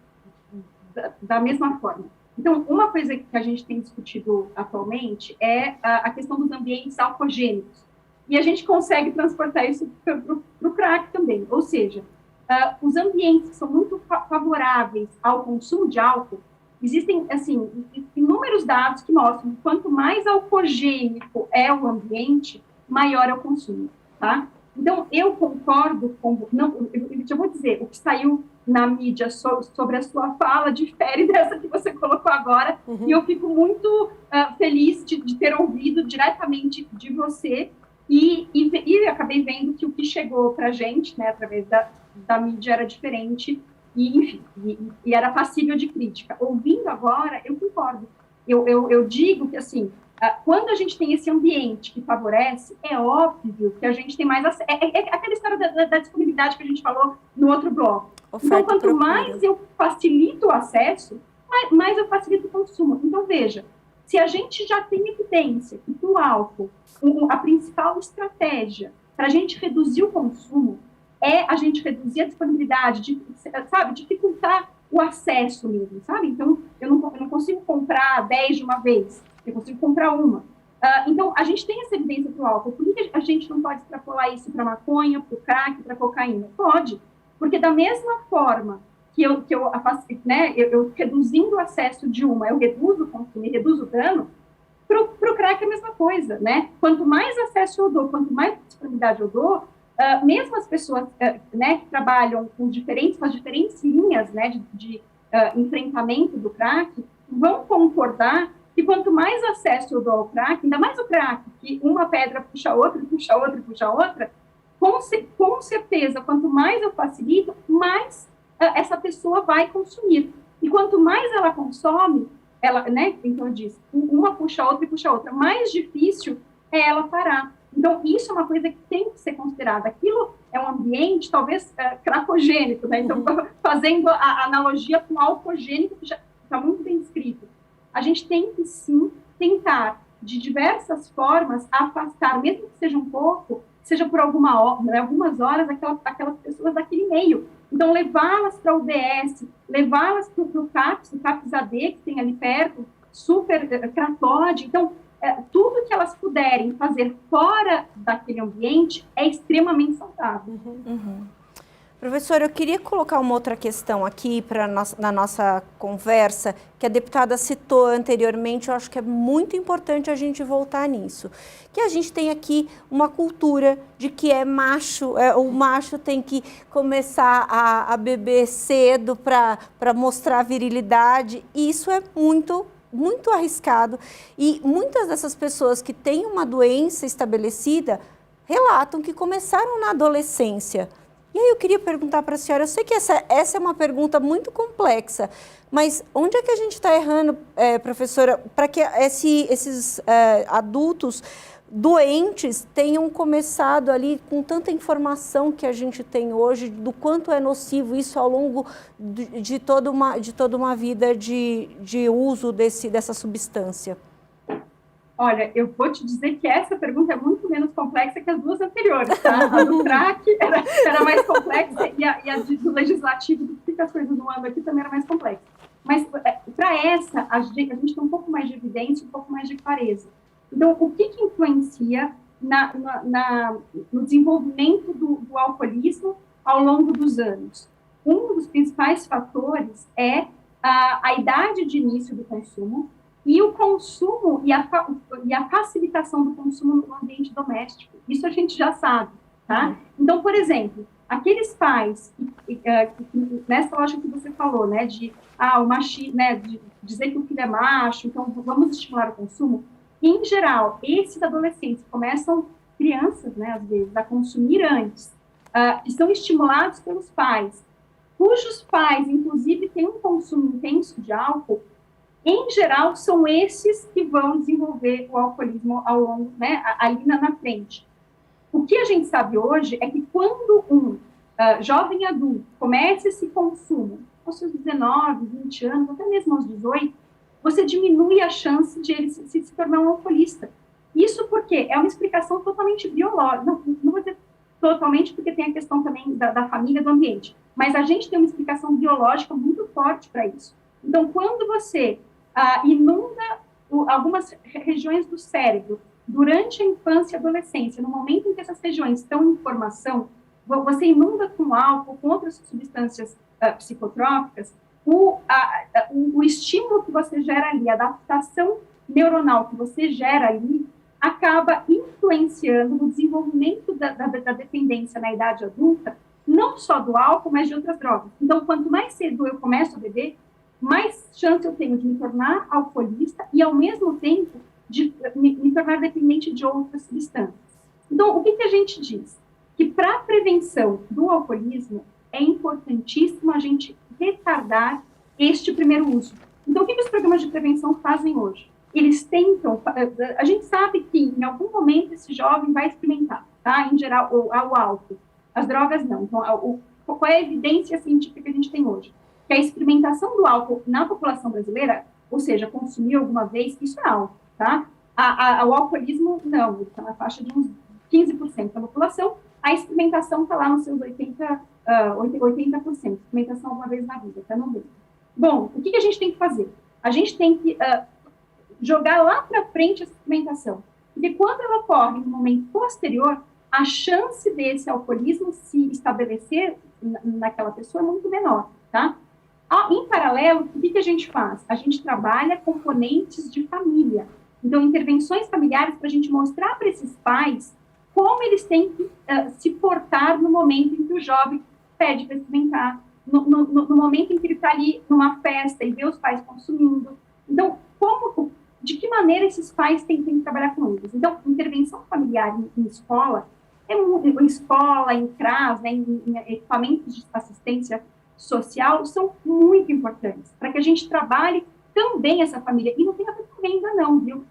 S3: da mesma forma. Então, uma coisa que a gente tem discutido atualmente é a questão dos ambientes alcoogênicos. E a gente consegue transportar isso para o crack também. Ou seja, os ambientes que são muito favoráveis ao consumo de álcool, existem, assim, inúmeros dados que mostram que quanto mais alcoogênico é o ambiente, maior é o consumo, tá? Então, eu concordo com... Não, eu vou dizer, o que saiu na mídia sobre a sua fala difere dessa que você colocou agora, e eu fico muito feliz de ter ouvido diretamente de você, e acabei vendo que o que chegou para a gente, né, através da mídia, era diferente, e, enfim, e era passível de crítica. Ouvindo agora, eu concordo. Eu digo que, assim, quando a gente tem esse ambiente que favorece, é óbvio que a gente tem mais acesso. É aquela história da disponibilidade que a gente falou no outro bloco. Oferta, então, quanto mais eu facilito o acesso, mais eu facilito o consumo. Então, veja, se a gente já tem evidência que o álcool, a principal estratégia para a gente reduzir o consumo é a gente reduzir a disponibilidade, sabe, dificultar o acesso mesmo, sabe? Então, eu não consigo comprar 10 de uma vez, eu consigo comprar uma. Então, a gente tem essa evidência para o álcool. Por que a gente não pode extrapolar isso para maconha, para o crack, para cocaína? Pode, porque da mesma forma que eu reduzindo o acesso de uma, eu reduzo o consumo e reduzo o dano, para o crack é a mesma coisa, né? Quanto mais acesso eu dou, quanto mais disponibilidade eu dou, mesmo as pessoas que trabalham com as diferentes linhas, né, de enfrentamento do crack, vão concordar que quanto mais acesso eu dou ao crack, ainda mais o crack, que uma pedra puxa outra, puxa outra, puxa outra, com certeza, quanto mais eu facilito, mais essa pessoa vai consumir. E quanto mais ela consome, então eu disse, uma puxa a outra e puxa a outra, mais difícil é ela parar. Então, isso é uma coisa que tem que ser considerada. Aquilo é um ambiente, talvez, cracogênico, né? Então, fazendo a analogia com alcoogênico, que já está muito bem escrito. A gente tem que, sim, tentar, de diversas formas, afastar, mesmo que seja um pouco, seja por algumas horas, aquelas pessoas daquele meio. Então, levá-las para a UBS, levá-las para o CAPS AD, que tem ali perto, super cratóide. Então, tudo que elas puderem fazer fora daquele ambiente é extremamente saudável.
S1: Professora, eu queria colocar uma outra questão aqui na nossa conversa, que a deputada citou anteriormente, eu acho que é muito importante a gente voltar nisso. Que a gente tem aqui uma cultura de que o macho tem que começar a beber cedo para mostrar virilidade, e isso é muito arriscado. E muitas dessas pessoas que têm uma doença estabelecida relatam que começaram na adolescência. E aí eu queria perguntar para a senhora, eu sei que essa é uma pergunta muito complexa, mas onde é que a gente está errando, professora, para que esses adultos doentes tenham começado ali com tanta informação que a gente tem hoje, do quanto é nocivo isso ao longo de toda uma vida de uso dessa substância?
S3: Olha, eu vou te dizer que essa pergunta é muito menos complexa que as duas anteriores, tá? A do TRAC era mais complexa e a do legislativo, do que as coisas no ano aqui, também era mais complexa. Mas, para essa, a gente tem um pouco mais de evidência, um pouco mais de clareza. Então, o que influencia no desenvolvimento do alcoolismo ao longo dos anos? Um dos principais fatores é a idade de início do consumo, e o consumo e a facilitação do consumo no ambiente doméstico. Isso a gente já sabe, tá? Então, por exemplo, aqueles pais, nessa lógica que você falou, né, de dizer que o filho é macho, então vamos estimular o consumo, em geral, esses adolescentes começam, crianças, né, às vezes, a consumir antes, são estimulados pelos pais, cujos pais, inclusive, têm um consumo intenso de álcool. Em geral, são esses que vão desenvolver o alcoolismo ao longo, né, ali na frente. O que a gente sabe hoje é que quando um jovem adulto começa esse consumo, aos seus 19, 20 anos, até mesmo aos 18, você diminui a chance de ele se tornar um alcoolista. Isso porque é uma explicação totalmente biológica, não vou dizer totalmente, porque tem a questão também da família, do ambiente, mas a gente tem uma explicação biológica muito forte para isso. Então, quando você inunda algumas regiões do cérebro durante a infância e adolescência, no momento em que essas regiões estão em formação, você inunda com álcool, com outras substâncias psicotrópicas, o estímulo que você gera ali, a adaptação neuronal que você gera ali, acaba influenciando no desenvolvimento da dependência na idade adulta, não só do álcool, mas de outras drogas. Então, quanto mais cedo eu começo a beber, mais chance eu tenho de me tornar alcoolista e, ao mesmo tempo, de me tornar dependente de outras substâncias. Então, o que a gente diz? Que para a prevenção do alcoolismo é importantíssimo a gente retardar este primeiro uso. Então, o que os programas de prevenção fazem hoje? Eles tentam, a gente sabe que em algum momento esse jovem vai experimentar, tá? Em geral, o álcool. As drogas não. Então, qual é a evidência científica que a gente tem hoje? Que a experimentação do álcool na população brasileira, ou seja, consumir alguma vez, isso é alto, tá? O alcoolismo, não, está na faixa de uns 15% da população, a experimentação está lá nos seus 80%, experimentação alguma vez na vida, até não bem. Bom, o que a gente tem que fazer? A gente tem que jogar lá para frente essa experimentação, porque quando ela ocorre no momento posterior, a chance desse alcoolismo se estabelecer naquela pessoa é muito menor, tá? Em paralelo, o que a gente faz? A gente trabalha componentes de família. Então, intervenções familiares para a gente mostrar para esses pais como eles têm que se portar no momento em que o jovem pede para experimentar, no momento em que ele está ali numa festa e vê os pais consumindo. Então, de que maneira esses pais têm que trabalhar com eles? Então, intervenção familiar em escola, em escola, em CRAS, né, em equipamentos de assistência social, são muito importantes, para que a gente trabalhe também essa família. E não tem a ver com venda, não, viu?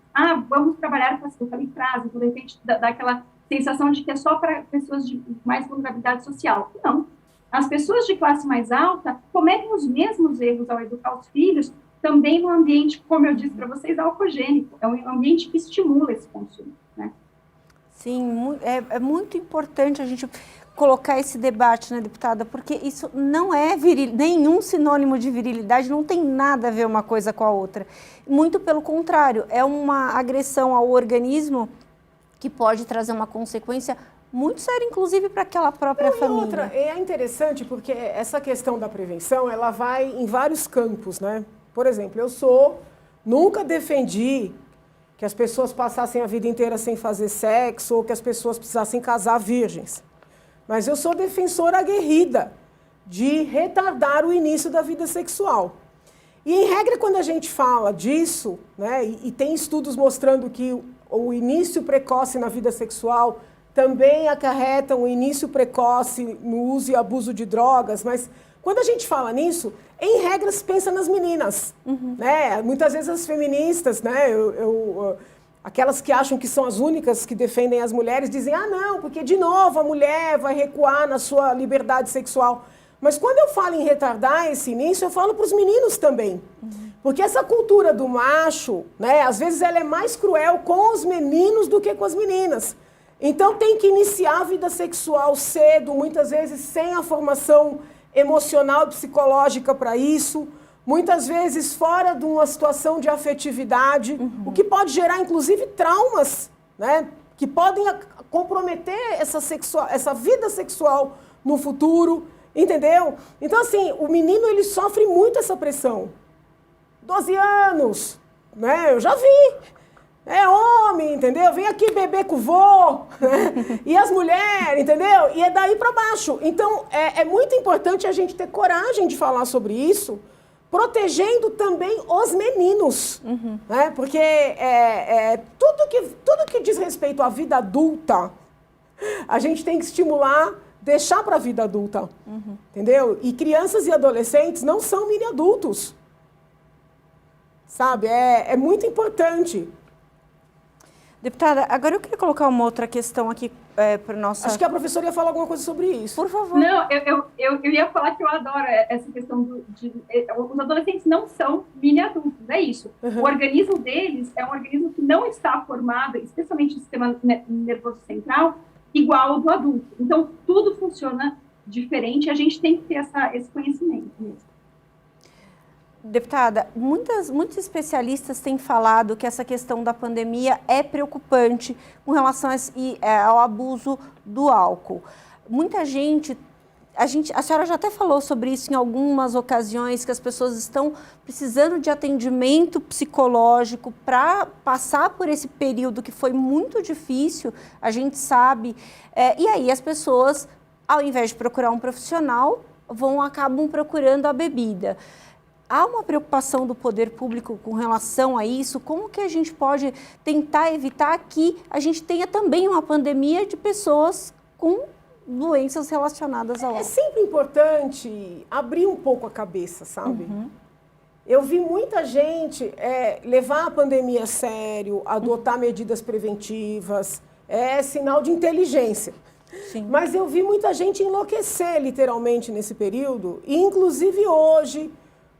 S3: Vamos trabalhar com eu falei frase, de repente dá aquela sensação de que é só para pessoas de mais vulnerabilidade social. Não. As pessoas de classe mais alta cometem os mesmos erros ao educar os filhos, também no ambiente, como eu disse para vocês, alcoogênico. É um ambiente que estimula esse consumo, né?
S1: Sim, é muito importante a gente colocar esse debate, né, deputada? Porque isso não é nenhum sinônimo de virilidade, não tem nada a ver uma coisa com a outra. Muito pelo contrário, é uma agressão ao organismo que pode trazer uma consequência muito séria, inclusive para aquela própria família.
S2: Outra, é interessante porque essa questão da prevenção, ela vai em vários campos, né? Por exemplo, nunca defendi que as pessoas passassem a vida inteira sem fazer sexo ou que as pessoas precisassem casar virgens. Mas eu sou defensora aguerrida de retardar o início da vida sexual. E, em regra, quando a gente fala disso, né, e tem estudos mostrando que o início precoce na vida sexual também acarreta um início precoce no uso e abuso de drogas, mas quando a gente fala nisso, em regra se pensa nas meninas. Né? Muitas vezes as feministas, né, aquelas que acham que são as únicas que defendem as mulheres, dizem, ah, não, porque de novo a mulher vai recuar na sua liberdade sexual. Mas quando eu falo em retardar esse início, eu falo para os meninos também. Porque essa cultura do macho, né, às vezes ela é mais cruel com os meninos do que com as meninas. Então tem que iniciar a vida sexual cedo, muitas vezes sem a formação emocional e psicológica para isso, muitas vezes fora de uma situação de afetividade, o que pode gerar inclusive traumas, né, que podem comprometer essa vida sexual no futuro, entendeu? Então assim, o menino ele sofre muito essa pressão. 12 anos, né, eu já vi. É homem, entendeu? Vem aqui beber com o vô, né? E as mulheres, entendeu? E é daí para baixo. Então, é muito importante a gente ter coragem de falar sobre isso, protegendo também os meninos. Né? Porque tudo que diz respeito à vida adulta, a gente tem que estimular, deixar para a vida adulta. Entendeu? E crianças e adolescentes não são mini-adultos. Sabe? É muito importante.
S1: Deputada, agora eu queria colocar uma outra questão aqui para nossa...
S2: Acho que a professora ia falar alguma coisa sobre isso.
S1: Por favor.
S3: Não, eu ia falar que eu adoro essa questão os adolescentes não são mini-adultos, é isso. O organismo deles é um organismo que não está formado, especialmente o sistema nervoso central, igual ao do adulto. Então, tudo funciona diferente e a gente tem que ter esse conhecimento mesmo.
S1: Deputada, muitos especialistas têm falado que essa questão da pandemia é preocupante com relação ao abuso do álcool. Muita gente, a senhora já até falou sobre isso em algumas ocasiões, que as pessoas estão precisando de atendimento psicológico para passar por esse período que foi muito difícil, a gente sabe, e aí as pessoas, ao invés de procurar um profissional, acabam procurando a bebida. Há uma preocupação do poder público com relação a isso? Como que a gente pode tentar evitar que a gente tenha também uma pandemia de pessoas com doenças relacionadas ao álcool?
S2: É sempre importante abrir um pouco a cabeça, sabe? Eu vi muita gente levar a pandemia a sério, adotar medidas preventivas, é sinal de inteligência.
S1: Sim.
S2: Mas eu vi muita gente enlouquecer literalmente nesse período, e inclusive hoje,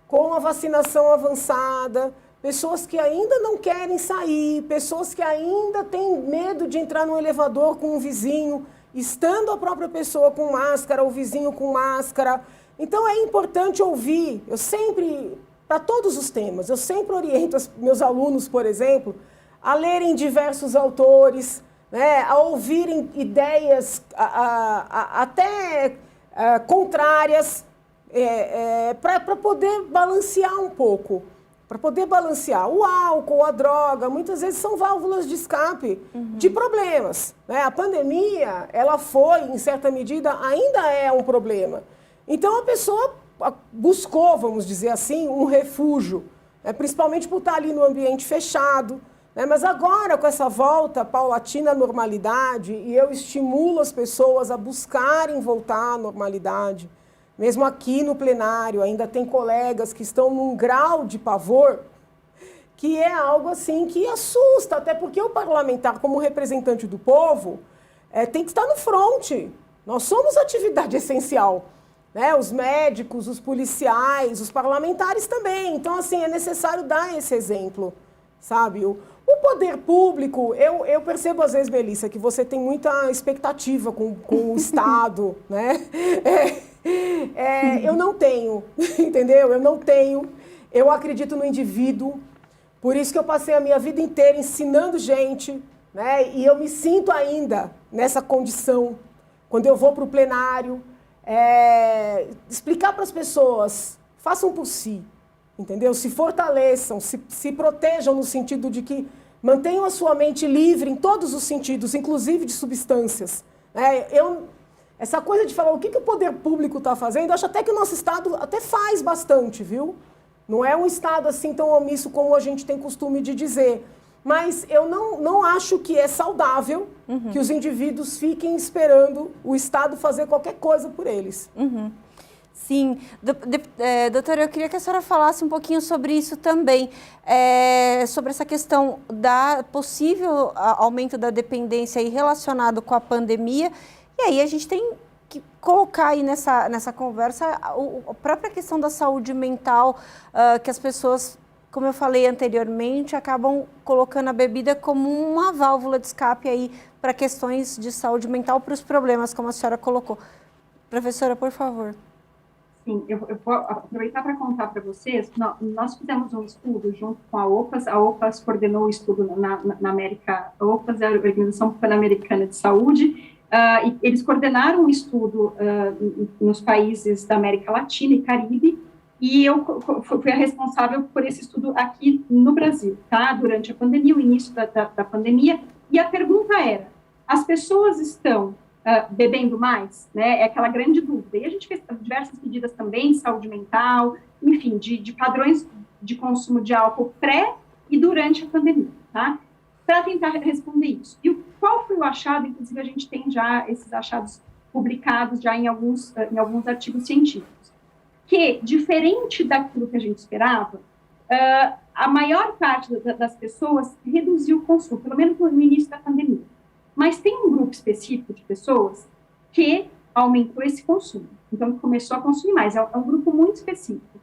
S2: com a vacinação avançada, pessoas que ainda não querem sair, pessoas que ainda têm medo de entrar no elevador com um vizinho, estando a própria pessoa com máscara, o vizinho com máscara. Então é importante ouvir, para todos os temas, eu sempre oriento meus alunos, por exemplo, a lerem diversos autores, né, a ouvirem ideias até contrárias, para poder balancear um pouco, para poder balancear. O álcool, a droga, muitas vezes são válvulas de escape de problemas. Né? A pandemia, ela foi, em certa medida, ainda é um problema. Então, a pessoa buscou, vamos dizer assim, um refúgio, né? Principalmente por estar ali no ambiente fechado. Né? Mas agora, com essa volta paulatina à normalidade, e eu estimulo as pessoas a buscarem voltar à normalidade, mesmo aqui no plenário, ainda tem colegas que estão num grau de pavor que é algo assim que assusta, até porque o parlamentar, como representante do povo, tem que estar no fronte. Nós somos atividade essencial, né? Os médicos, os policiais, os parlamentares também. Então, assim, é necessário dar esse exemplo, sabe? O poder público, eu percebo às vezes, Melissa, que você tem muita expectativa com o Estado, né? Eu não tenho, entendeu? Eu não tenho. Eu acredito no indivíduo. Por isso que eu passei a minha vida inteira ensinando gente, né? E eu me sinto ainda nessa condição. Quando eu vou para o plenário, explicar para as pessoas, façam por si, entendeu? Se fortaleçam, se protejam no sentido de que mantenham a sua mente livre em todos os sentidos, inclusive de substâncias. Essa coisa de falar o que o poder público está fazendo, eu acho até que o nosso Estado até faz bastante, viu? Não é um Estado assim tão omisso como a gente tem costume de dizer. Mas eu não acho que é saudável que os indivíduos fiquem esperando o Estado fazer qualquer coisa por eles.
S1: Sim. Doutora, eu queria que a senhora falasse um pouquinho sobre isso também, sobre essa questão da possível aumento da dependência aí relacionado com a pandemia. E aí a gente tem que colocar aí nessa conversa a própria questão da saúde mental, que as pessoas, como eu falei anteriormente, acabam colocando a bebida como uma válvula de escape aí para questões de saúde mental, para os problemas, como a senhora colocou. Professora, por favor.
S3: Sim, eu vou aproveitar para contar para vocês. Nós fizemos um estudo junto com a OPAS coordenou o estudo na América. A OPAS é a Organização Pan-Americana de Saúde, e eles coordenaram um estudo nos países da América Latina e Caribe, e eu fui a responsável por esse estudo aqui no Brasil, tá? Durante a pandemia, o início da pandemia, e a pergunta era, as pessoas estão bebendo mais, né? É aquela grande dúvida. E a gente fez diversas medidas também, saúde mental, enfim, de padrões de consumo de álcool pré e durante a pandemia, tá? Para tentar responder isso. E qual foi o achado? Inclusive, a gente tem já esses achados publicados já em alguns artigos científicos. Que, diferente daquilo que a gente esperava, a maior parte das pessoas reduziu o consumo, pelo menos no início da pandemia. Mas tem um grupo específico de pessoas que aumentou esse consumo. Então, começou a consumir mais. É um grupo muito específico.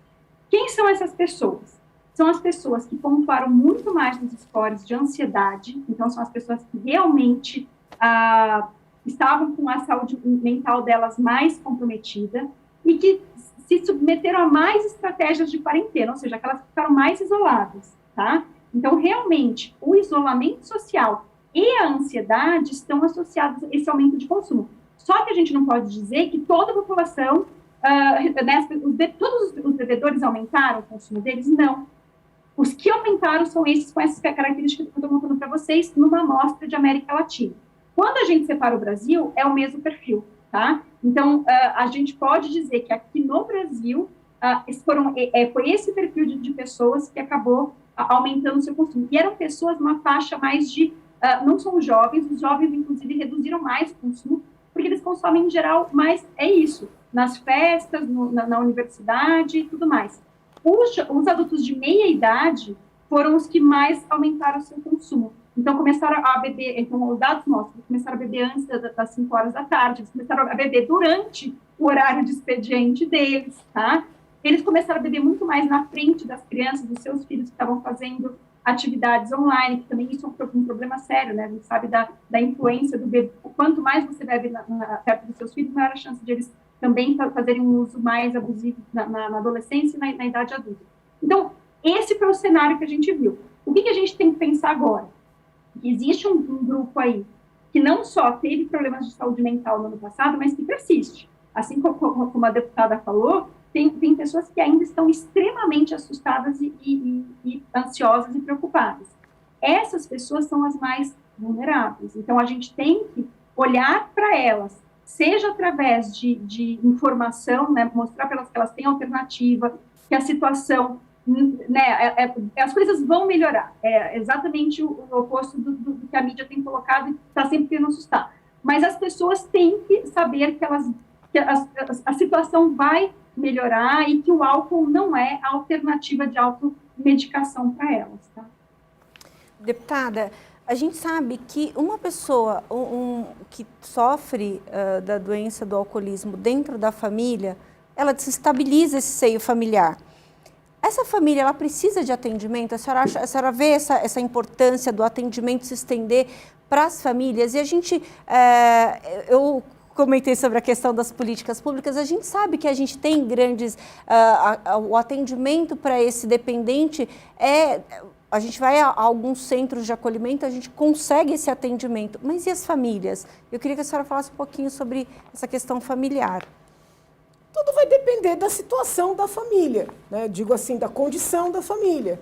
S3: Quem são essas pessoas? São as pessoas que pontuaram muito mais nos scores de ansiedade. Então, são as pessoas que realmente estavam com a saúde mental delas mais comprometida e que se submeteram a mais estratégias de quarentena, ou seja, aquelas que ficaram mais isoladas, tá? Então, realmente, o isolamento social e a ansiedade estão associados a esse aumento de consumo. Só que a gente não pode dizer que toda a população, todos os bebedores aumentaram o consumo deles, não. Os que aumentaram são esses com essas características que eu estou mostrando para vocês numa amostra de América Latina. Quando a gente separa o Brasil, é o mesmo perfil, tá? Então, a gente pode dizer que aqui no Brasil, foi esse perfil de pessoas que acabou aumentando o seu consumo. E eram pessoas numa faixa mais de... não são os jovens, inclusive, reduziram mais o consumo, porque eles consomem, em geral, mais, isso, nas festas, na universidade e tudo mais. Os adultos de meia idade foram os que mais aumentaram o seu consumo. Então, começaram a beber, então, os dados mostram, começaram a beber antes das 5 horas da tarde, eles começaram a beber durante o horário de expediente deles, tá? Eles começaram a beber muito mais na frente das crianças, dos seus filhos que estavam fazendo atividades online, que também isso é um problema sério, né? A gente sabe da influência do bebê. Quanto mais você bebe perto dos seus filhos, maior a chance de eles também fazerem um uso mais abusivo na adolescência e na idade adulta. Então, esse foi o cenário que a gente viu. O que a gente tem que pensar agora? Existe um grupo aí que não só teve problemas de saúde mental no ano passado, mas que persiste. Assim como a deputada falou, tem pessoas que ainda estão extremamente assustadas e ansiosas e preocupadas. Essas pessoas são as mais vulneráveis. Então, a gente tem que olhar para elas, seja através de informação, né, mostrar para elas que elas têm alternativa, que a situação, né, as coisas vão melhorar. É exatamente o oposto do que a mídia tem colocado e está sempre querendo assustar. Mas as pessoas têm que saber que a situação vai melhorar e que o álcool não é a alternativa de automedicação para elas, tá?
S1: Deputada, a gente sabe que uma pessoa que sofre da doença do alcoolismo dentro da família, ela desestabiliza esse seio familiar. essa família, ela precisa de atendimento? A senhora vê essa importância do atendimento se estender para as famílias? E a gente, eu comentei sobre a questão das políticas públicas, a gente sabe que a gente tem grandes, o atendimento para esse dependente a gente vai a alguns centros de acolhimento, a gente consegue esse atendimento, mas e as famílias? Eu queria que a senhora falasse um pouquinho sobre essa questão familiar.
S2: Tudo vai depender da situação da família, né? Digo assim, da condição da família.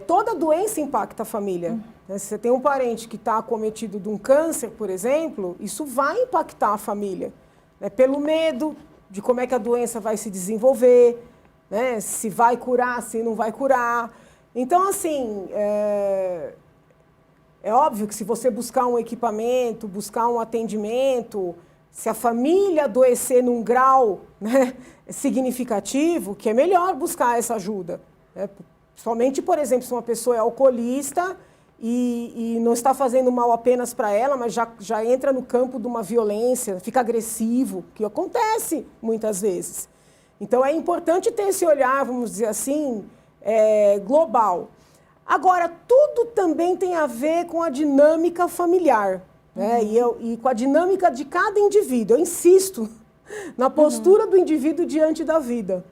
S2: Toda doença impacta a família. Né? Se você tem um parente que está acometido de um câncer, por exemplo, isso vai impactar a família, né? Pelo medo de como é que a doença vai se desenvolver, né? Se vai curar, se não vai curar. Então, assim, é óbvio que se você buscar um equipamento, buscar um atendimento, se a família adoecer num grau, né, significativo, que é melhor buscar essa ajuda. Né? Somente, por exemplo, se uma pessoa é alcoolista e não está fazendo mal apenas para ela, mas já entra no campo de uma violência, fica agressivo, que acontece muitas vezes. Então, é importante ter esse olhar, vamos dizer assim, global. Agora, tudo também tem a ver com a dinâmica familiar, né? E com a dinâmica de cada indivíduo. Eu insisto na postura do indivíduo diante da vida.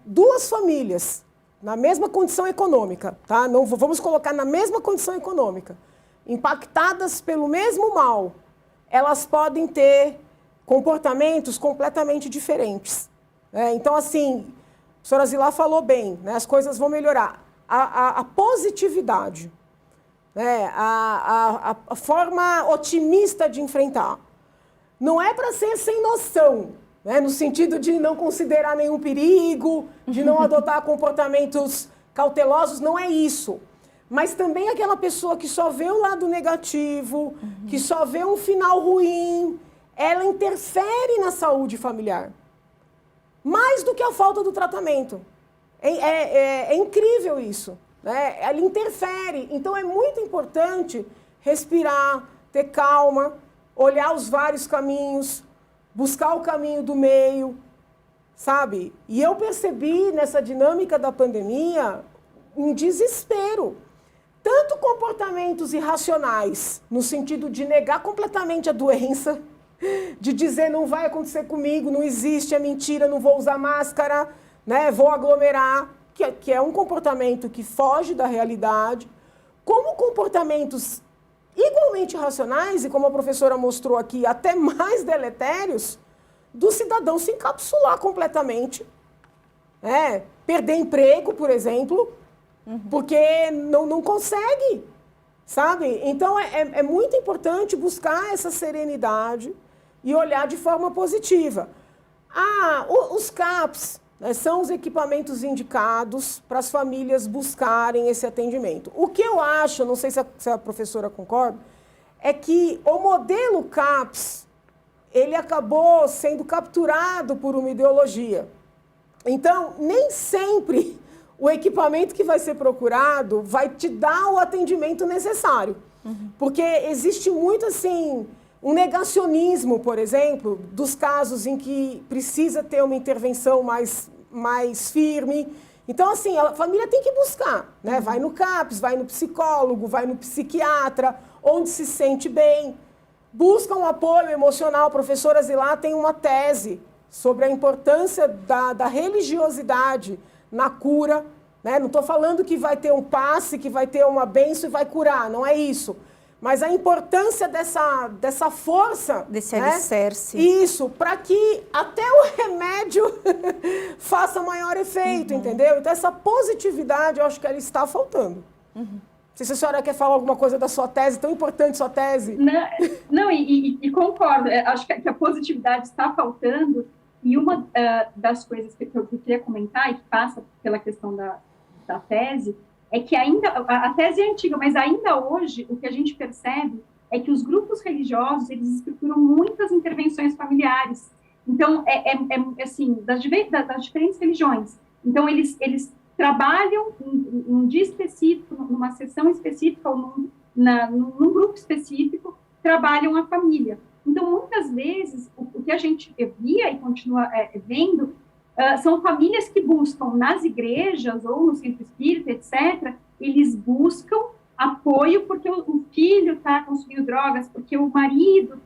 S2: Duas famílias na mesma condição econômica, tá? Não vamos colocar na mesma condição econômica, impactadas pelo mesmo mal, elas podem ter comportamentos completamente diferentes. Então, assim, a senhora Zilá falou bem, né? As coisas vão melhorar. A positividade, né? A forma otimista de enfrentar. Não é para ser sem noção, né? No sentido de não considerar nenhum perigo, de não adotar comportamentos cautelosos, não é isso. Mas também aquela pessoa que só vê o lado negativo, que só vê um final ruim, ela interfere na saúde familiar. Mais do que a falta do tratamento. É incrível isso, né? Ela interfere. Então, é muito importante respirar, ter calma, olhar os vários caminhos, buscar o caminho do meio, sabe? E eu percebi nessa dinâmica da pandemia um desespero. Tanto comportamentos irracionais, no sentido de negar completamente a doença, de dizer não vai acontecer comigo, não existe, é mentira, não vou usar máscara, né, vou aglomerar, que é um comportamento que foge da realidade, como comportamentos igualmente racionais, e como a professora mostrou aqui, até mais deletérios, do cidadão se encapsular completamente, perder emprego, por exemplo, porque não consegue, sabe? Então, é muito importante buscar essa serenidade e olhar de forma positiva. Os CAPs, né, são os equipamentos indicados para as famílias buscarem esse atendimento. O que eu acho, não sei se a professora concorda, é que o modelo CAPS, ele acabou sendo capturado por uma ideologia. Então, nem sempre o equipamento que vai ser procurado vai te dar o atendimento necessário. Porque existe muito, assim, um negacionismo, por exemplo, dos casos em que precisa ter uma intervenção mais firme. Então, assim, a família tem que buscar, né? Vai no CAPS, vai no psicólogo, vai no psiquiatra, onde se sente bem. Busca um apoio emocional. A professora Zilá tem uma tese sobre a importância da religiosidade na cura, né? Não estou falando que vai ter um passe, que vai ter uma bênção e vai curar, não é isso. Mas a importância dessa força...
S1: Desse alicerce.
S2: Isso, para que até o remédio faça maior efeito, entendeu? Então, essa positividade, eu acho que ela está faltando. Não sei se a senhora quer falar alguma coisa da sua tese, tão importante sua tese.
S3: Não, e concordo. Acho que a positividade está faltando. E uma das coisas que eu queria comentar, e que passa pela questão da tese, é que ainda, a tese é antiga, mas ainda hoje, o que a gente percebe é que os grupos religiosos, eles estruturam muitas intervenções familiares. Então, assim, das diferentes religiões. Então, eles trabalham num dia específico, numa sessão específica, ou num grupo específico, trabalham a família. Então, muitas vezes, o que a gente via e continua vendo São famílias que buscam nas igrejas ou no centro espírita, etc., eles buscam apoio porque o filho está consumindo drogas, porque o marido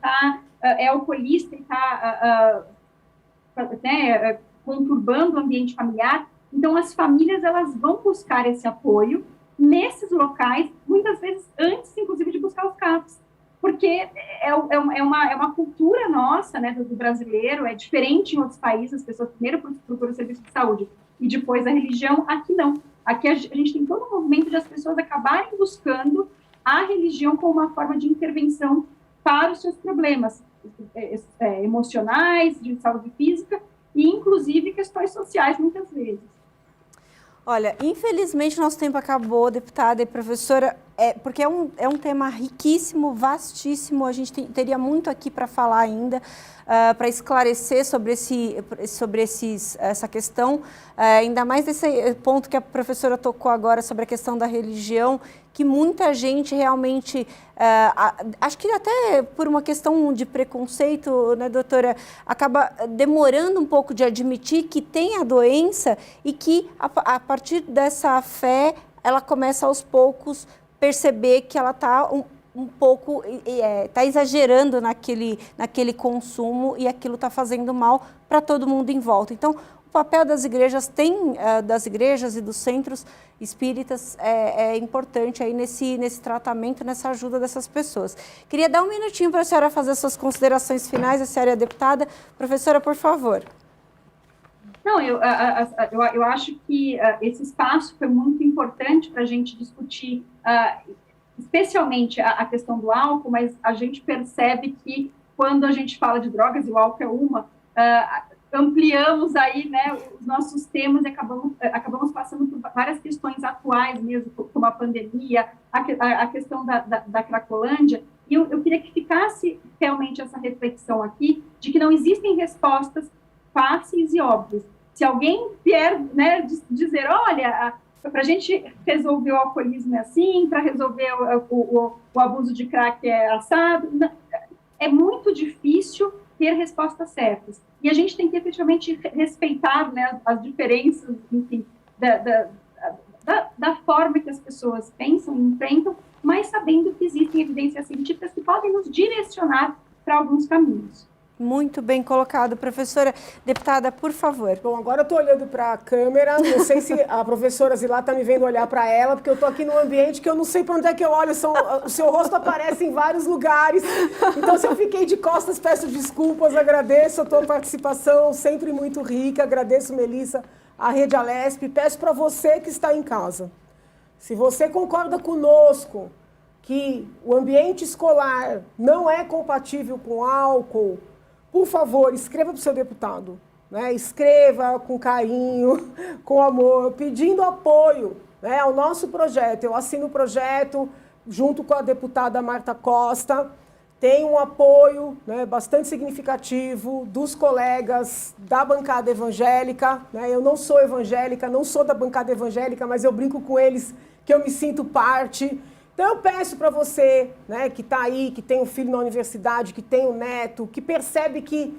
S3: é alcoolista e está conturbando o ambiente familiar. Então, as famílias elas vão buscar esse apoio nesses locais, muitas vezes antes, inclusive, de buscar os CAPs, porque é uma cultura nossa, né, do brasileiro, é diferente em outros países, as pessoas primeiro procuram o serviço de saúde e depois a religião, aqui não. Aqui a gente tem todo um movimento de as pessoas acabarem buscando a religião como uma forma de intervenção para os seus problemas emocionais, de saúde física e, inclusive, questões sociais, muitas vezes.
S1: Olha, infelizmente nosso tempo acabou, deputada e professora, porque é um tema riquíssimo, vastíssimo, a gente teria muito aqui para falar ainda, para esclarecer sobre essa questão, ainda mais desse ponto que a professora tocou agora sobre a questão da religião, que muita gente realmente, acho que até por uma questão de preconceito, né, doutora, acaba demorando um pouco de admitir que tem a doença e que a partir dessa fé, ela começa aos poucos perceber que ela está um pouco, está exagerando naquele consumo e aquilo está fazendo mal para todo mundo em volta. Então, o papel das igrejas das igrejas e dos centros espíritas é importante aí nesse tratamento, nessa ajuda dessas pessoas. Queria dar um minutinho para a senhora fazer suas considerações finais, a senhora é deputada. Professora, por favor.
S3: Não, eu acho que esse espaço foi muito importante para a gente discutir, especialmente a questão do álcool, mas a gente percebe que quando a gente fala de drogas, e o álcool é uma, ampliamos aí, né, os nossos temas e acabamos passando por várias questões atuais mesmo, como a pandemia, a questão da Cracolândia, e eu queria que ficasse realmente essa reflexão aqui de que não existem respostas fáceis e óbvias. Se alguém vier, né, dizer, olha, para a gente resolver o alcoolismo é assim, para resolver o abuso de crack é assado, é muito difícil ter respostas certas. E a gente tem que efetivamente respeitar, né, as diferenças, enfim, da forma que as pessoas pensam e enfrentam, mas sabendo que existem evidências científicas que podem nos direcionar para alguns caminhos.
S1: Muito bem colocado, professora. Deputada, por favor.
S2: Bom, agora eu estou olhando para a câmera, não sei se a professora Zilá está me vendo olhar para ela, porque eu estou aqui num ambiente que eu não sei para onde é que eu olho, o seu rosto aparece em vários lugares, então se eu fiquei de costas, peço desculpas, agradeço a tua participação, sempre muito rica, agradeço, Melissa, a Rede Alesp, peço para você que está em casa, se você concorda conosco que o ambiente escolar não é compatível com álcool, por favor, escreva para o seu deputado, né? Escreva com carinho, com amor, pedindo apoio, né, ao nosso projeto. Eu assino o projeto junto com a deputada Marta Costa, tem um apoio, né, bastante significativo dos colegas da bancada evangélica, né? Eu não sou evangélica, não sou da bancada evangélica, mas eu brinco com eles que eu me sinto parte. Então, eu peço para você, né, que está aí, que tem um filho na universidade, que tem um neto, que percebe que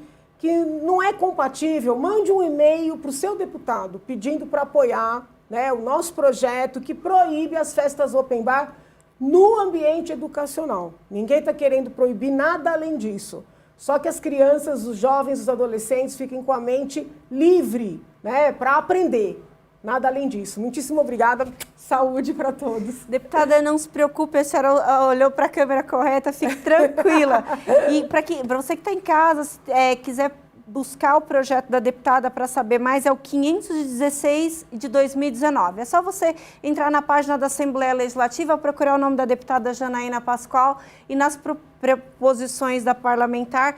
S2: não é compatível, mande um e-mail para o seu deputado pedindo para apoiar, né, o nosso projeto que proíbe as festas open bar no ambiente educacional. Ninguém está querendo proibir nada além disso. Só que as crianças, os jovens, os adolescentes fiquem com a mente livre, né, para aprender. Nada além disso. Muitíssimo obrigada. Saúde para todos.
S1: Deputada, não se preocupe, a senhora olhou para a câmera correta, fique tranquila. E para você que está em casa, quiser buscar o projeto da deputada para saber mais, é o 516 de 2019. É só você entrar na página da Assembleia Legislativa, procurar o nome da deputada Janaína Pascoal e nas proposições da parlamentar.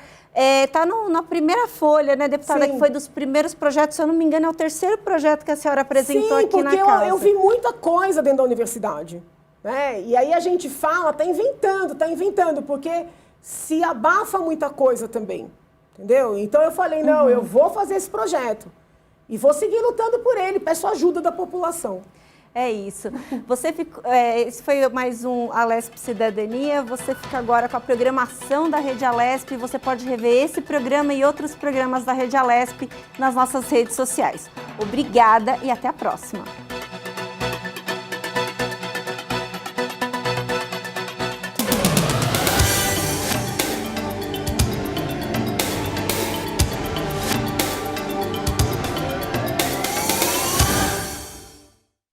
S1: Está na primeira folha, né, deputada, Sim. que foi dos primeiros projetos, se eu não me engano, é o terceiro projeto que a senhora apresentou aqui na casa.
S2: Sim, porque eu vi muita coisa dentro da universidade, né? E aí a gente fala, está inventando, porque se abafa muita coisa também, entendeu? Então eu falei, não, eu vou fazer esse projeto e vou seguir lutando por ele, peço ajuda da população.
S1: É isso. Esse foi mais um Alesp Cidadania. Você fica agora com a programação da Rede Alesp. Você pode rever esse programa e outros programas da Rede Alesp nas nossas redes sociais. Obrigada e até a próxima.